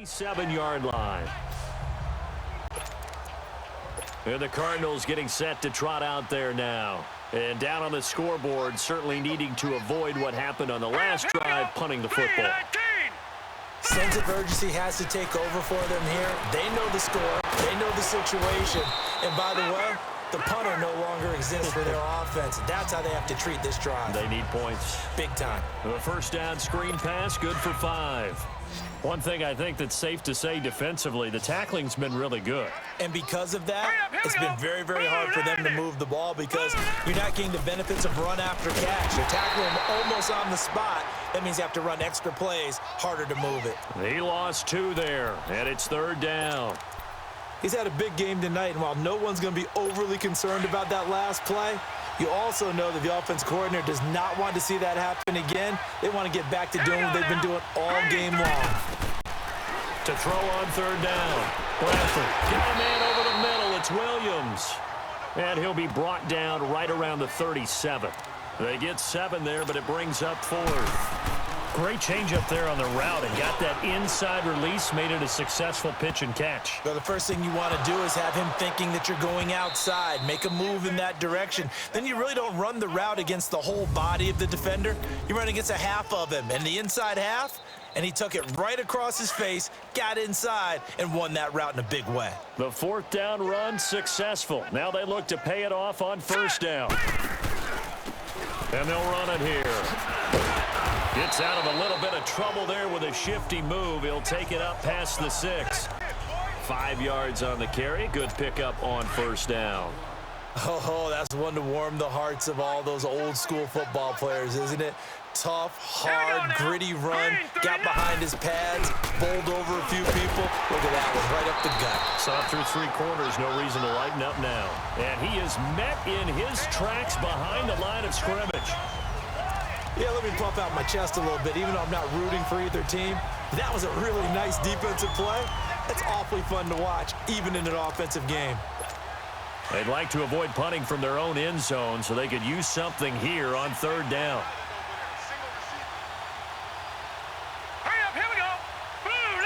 Seven-yard line. And the Cardinals getting set to trot out there now. And down on the scoreboard, certainly needing to avoid what happened on the last drive, punting the football. Sense of urgency has to take over for them here. They know the score. They know the situation. And by the way, the punter no longer exists for their offense. That's how they have to treat this drive. They need points. Big time. The first down screen pass, good for 5. One thing I think that's safe to say defensively, the tackling's been really good. And because of that, it's been very, very hard for them to move the ball because you're not getting the benefits of run after catch. You're tackling almost on the spot. That means you have to run extra plays, harder to move it. He lost 2 there, and it's third down. He's had a big game tonight, and while no one's going to be overly concerned about that last play, you also know that the offense coordinator does not want to see that happen again. They want to get back to doing what they've been doing all game long. To throw on third down. Bradford. Got a man over the middle. It's Williams. And he'll be brought down right around the 37. They get 7 there, but it brings up 4th. Great change up there on the route and got that inside release, made it a successful pitch and catch. Well, the first thing you want to do is have him thinking that you're going outside, make a move in that direction. Then you really don't run the route against the whole body of the defender. You run against a half of him, and the inside half, and he took it right across his face, got inside, and won that route in a big way. The 4th down run successful. Now they look to pay it off on first down. And they'll run it here. Gets out of a little bit of trouble there with a shifty move. He'll take it up past the 6. 5 yards on the carry. Good pickup on first down. Oh, that's one to warm the hearts of all those old school football players, isn't it? Tough, hard, gritty run, got behind his pads, bowled over a few people. Look at that one, right up the gut. Saw through 3 quarters, no reason to lighten up now. And he is met in his tracks behind the line of scrimmage. Yeah, let me puff out my chest a little bit, even though I'm not rooting for either team. That was a really nice defensive play. That's awfully fun to watch, even in an offensive game. They'd like to avoid punting from their own end zone so they could use something here on 3rd down. Hurry up, here we go. Blue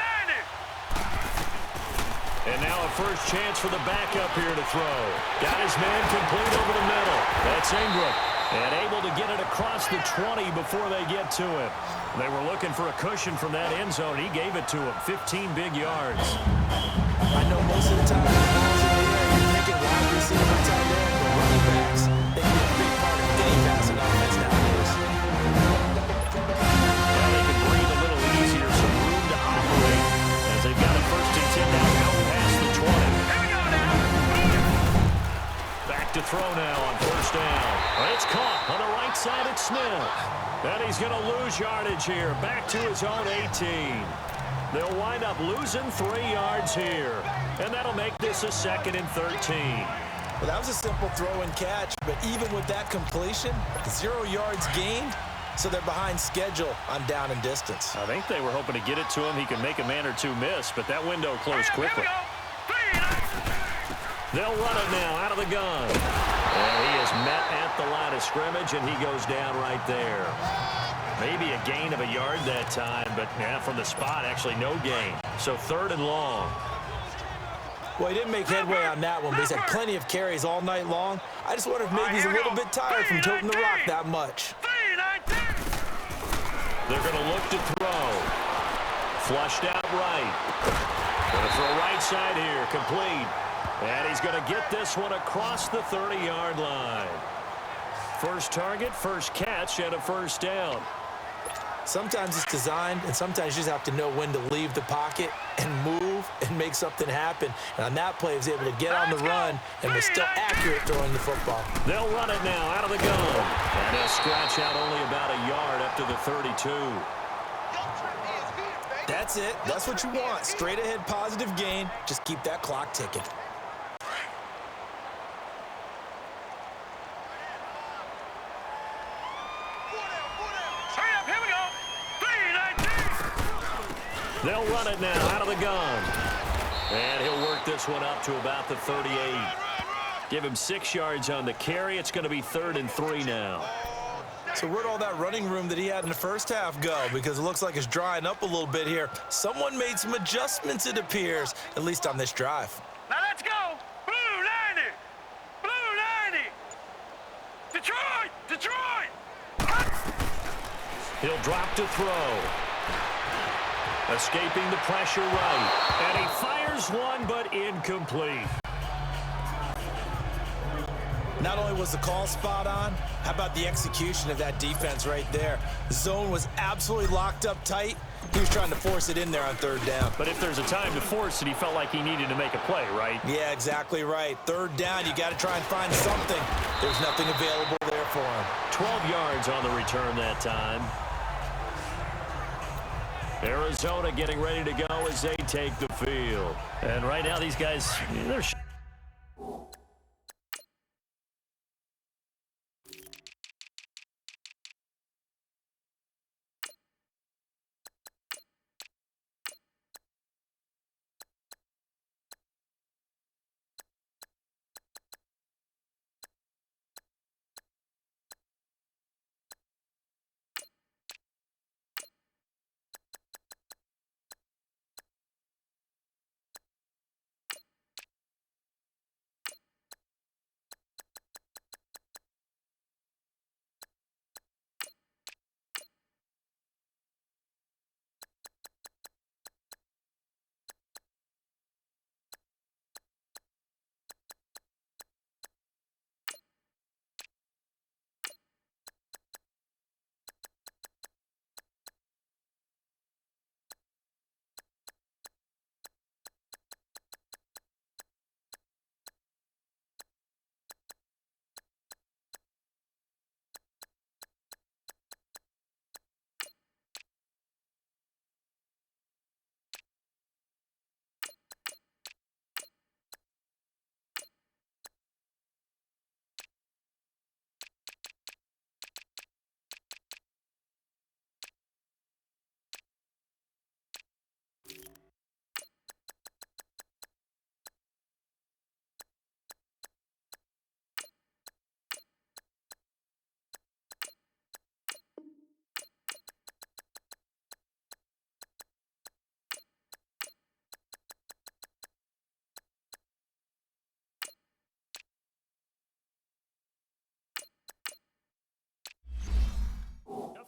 90. And now a first chance for the backup here to throw. Got his man complete over the middle. That's Ingram. And able to get it across the 20 before they get to him. They were looking for a cushion from that end zone. He gave it to him. 15 big yards. I know most of the time when the ball's in the air, you're thinking wide receiver, tight end, or running backs. They can be a big part of any passing offense nowadays. Now they can breathe a little easier, some room to operate as they've got a 1st and 10 now out past the 20. Here we go now. Back to throw now on 1st down. It's caught on the right side at Smith. And he's going to lose yardage here, back to his own 18. They'll wind up losing 3 yards here. And that'll make this a 2nd and 13. Well, that was a simple throw and catch, but even with that completion, 0 yards gained, so they're behind schedule on down and distance. I think they were hoping to get it to him. He could make a man or two miss, but that window closed quickly. They'll run it now out of the gun. And he is met at the line of scrimmage, and he goes down right there. Maybe a gain of a yard that time, but yeah, from the spot, actually no gain. So 3rd and long. Well, he didn't make headway on that one, but he's had plenty of carries all night long. I just wonder if maybe he's a little bit tired from toting the rock that much. They're going to look to throw. Flushed out right. Going to throw right side here, complete. And he's going to get this one across the 30-yard line. First target, first catch, and a 1st down. Sometimes it's designed, and sometimes you just have to know when to leave the pocket and move and make something happen. And on that play, he was able to get on the run and was still accurate throwing the football. They'll run it now out of the gun. And they'll scratch out only about a yard up to the 32. That's it. That's what you want. Straight ahead positive gain. Just keep that clock ticking. They'll run it now out of the gun. And he'll work this one up to about the 38. Give him 6 yards on the carry. It's going to be 3rd and 3 now. So where'd all that running room that he had in the first half go? Because it looks like it's drying up a little bit here. Someone made some adjustments, it appears, at least on this drive. Now let's go. Blue 90. Blue 90. Detroit. Detroit. He'll drop to throw. Escaping the pressure right. And he fires one, but incomplete. Not only was the call spot on, how about the execution of that defense right there? The zone was absolutely locked up tight. He was trying to force it in there on 3rd down. But if there's a time to force it, he felt like he needed to make a play, right? Yeah, exactly right. 3rd down, you got to try and find something. There's nothing available there for him. 12 yards on the return that time. Arizona getting ready to go as they take the field. And right now, these guys, they're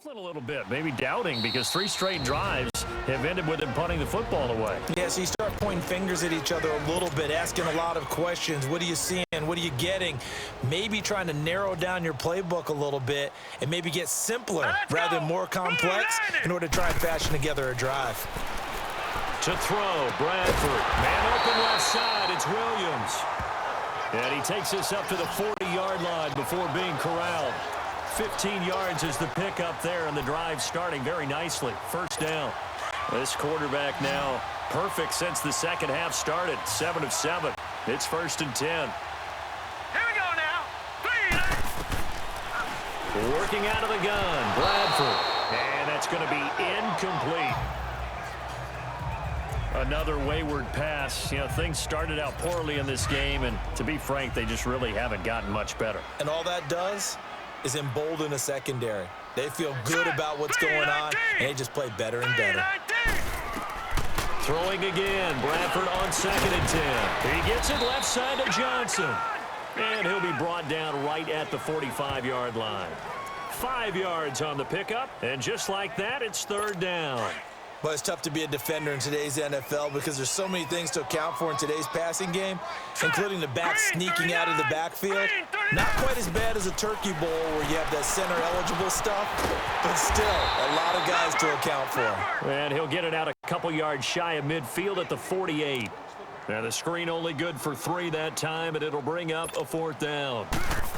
waffling a little bit, maybe doubting, because 3 straight drives have ended with him punting the football away. Yeah, so you start pointing fingers at each other a little bit, asking a lot of questions. What are you seeing? What are you getting? Maybe trying to narrow down your playbook a little bit and maybe get simpler rather than more complex in order to try and fashion together a drive. To throw, Bradford. Man open left side, it's Williams. And he takes us up to the 40-yard line before being corralled. 15 yards is the pickup there, and the drive starting very nicely. First down. This quarterback now perfect since the second half started. 7 of 7. It's 1st and 10. Here we go now. 3. Working out of the gun, Bradford. And that's going to be incomplete. Another wayward pass. You know, things started out poorly in this game, and to be frank, they just really haven't gotten much better. And all that does is embolden a secondary. They feel good about what's going on, and they just play better and better. Throwing again, Bradford on 2nd and 10. He gets it left side to Johnson. And he'll be brought down right at the 45-yard line. 5 yards on the pickup, and just like that, it's 3rd down. But it's tough to be a defender in today's NFL because there's so many things to account for in today's passing game, including the back sneaking out of the backfield. Not quite as bad as a turkey bowl where you have that center-eligible stuff, but still a lot of guys to account for. And he'll get it out a couple yards shy of midfield at the 48. Now the screen only good for 3 that time, and it'll bring up a 4th down.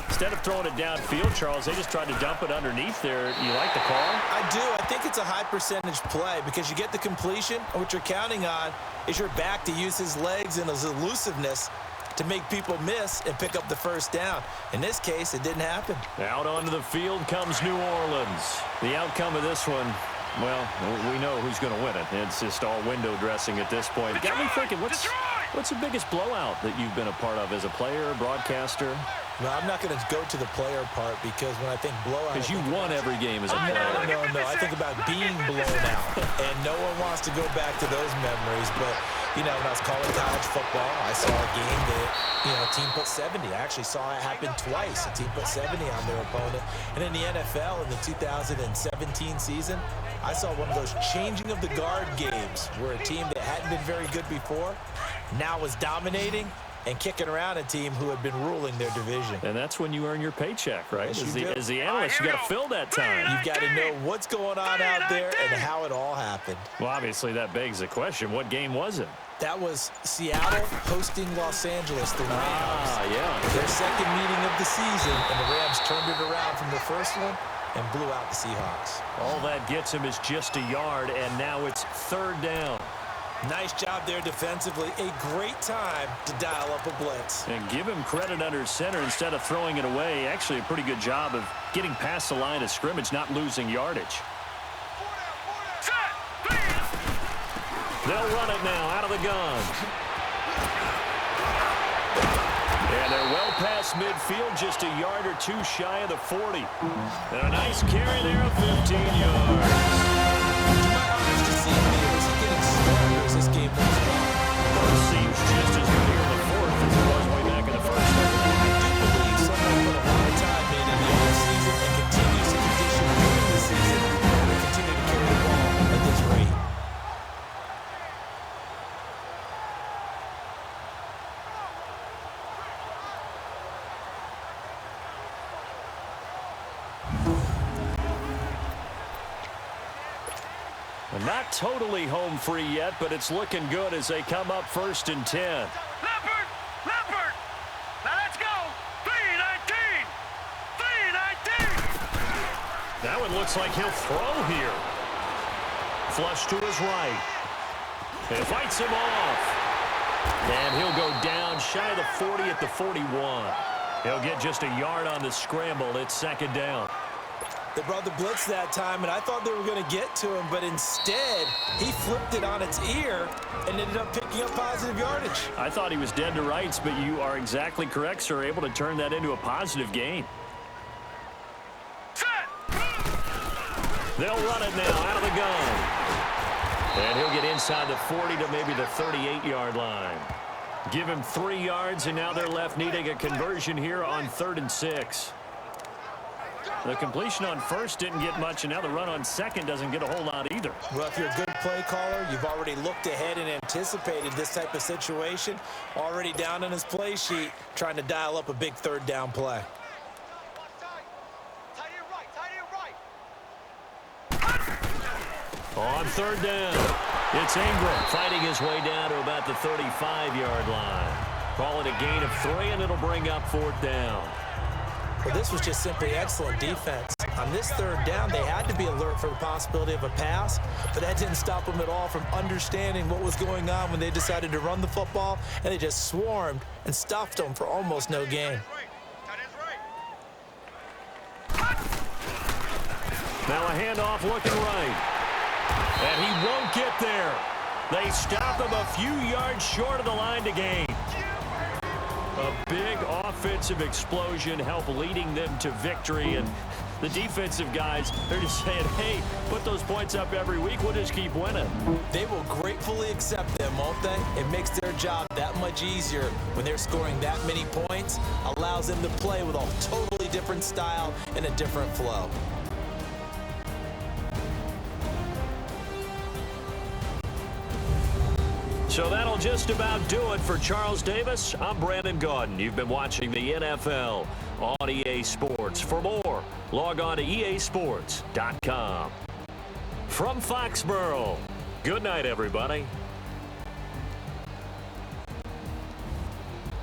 Instead of throwing it downfield, Charles, they just tried to dump it underneath there. You like the call? I do. I think it's a high-percentage play because you get the completion, and what you're counting on is your back to use his legs and his elusiveness to make people miss and pick up the 1st down. In this case, it didn't happen. Out onto the field comes New Orleans. The outcome of this one, well, we know who's going to win it. It's just all window dressing at this point. Got me thinking, what's the biggest blowout that you've been a part of as a player, broadcaster? No, I'm not going to go to the player part because when I think blowout... Because you won every game as a player. No. I think about being blown out, and no one wants to go back to those memories. But, you know, when I was calling college football, I saw a game that, you know, a team put 70. I actually saw it happen twice. A team put 70 on their opponent. And in the NFL in the 2017 season, I saw one of those changing of the guard games where a team that hadn't been very good before now was dominating and kicking around a team who had been ruling their division. And that's when you earn your paycheck, right? Yes, as the analyst, you got to fill that time. You've got to know what's going on out there and how it all happened. Well, obviously, that begs the question, what game was it? That was Seattle hosting Los Angeles, the Rams. Yeah. Their second meeting of the season, and the Rams turned it around from the first one and blew out the Seahawks. All that gets him is just a yard, and now it's 3rd down. Nice job there defensively. A great time to dial up a blitz. And give him credit under center instead of throwing it away. Actually, a pretty good job of getting past the line of scrimmage, not losing yardage. They'll run it now out of the gun. And they're well past midfield, just a yard or 2 shy of the 40. And a nice carry there of 15 yards. This game moves on. It seems just as good here in the 4th as it was way back in the 1st. I do believe someone put a lot of time in the offseason and continues to condition during the season and will continue to carry the ball at this rate. Not totally home free yet, but it's looking good as they come up 1st and 10. Leopard! Now let's go! 3-19! 3-19! That one looks like he'll throw here. Flush to his right. And fights him off. And he'll go down shy of the 40 at the 41. He'll get just a yard on the scramble. It's 2nd down. They brought the blitz that time, and I thought they were going to get to him, but instead, he flipped it on its ear and ended up picking up positive yardage. I thought he was dead to rights, but you are exactly correct, sir. Able to turn that into a positive gain. They'll run it now out of the gun. And he'll get inside the 40 to maybe the 38-yard line. Give him 3 yards, and now they're left needing a conversion here on 3rd and 6. The completion on first didn't get much, and now the run on second doesn't get a whole lot either. Well, if you're a good play caller, you've already looked ahead and anticipated this type of situation. Already down on his play sheet, trying to dial up a big third down play. On third down, it's Ingram fighting his way down to about the 35-yard line. Call it a gain of 3, and it'll bring up fourth down. Well, this was just simply excellent defense. On this third down, they had to be alert for the possibility of a pass, but that didn't stop them at all from understanding what was going on when they decided to run the football, and they just swarmed and stuffed them for almost no gain. Now a handoff looking right. And he won't get there. They stop him a few yards short of the line to gain. A big offensive explosion helped leading them to victory. And the defensive guys, they're just saying, hey, put those points up every week. We'll just keep winning. They will gratefully accept them, won't they? It makes their job that much easier when they're scoring that many points. Allows them to play with a totally different style and a different flow. So that'll just about do it for Charles Davis. I'm Brandon Gaudin. You've been watching the NFL on EA Sports. For more, log on to easports.com. From Foxborough, good night, everybody.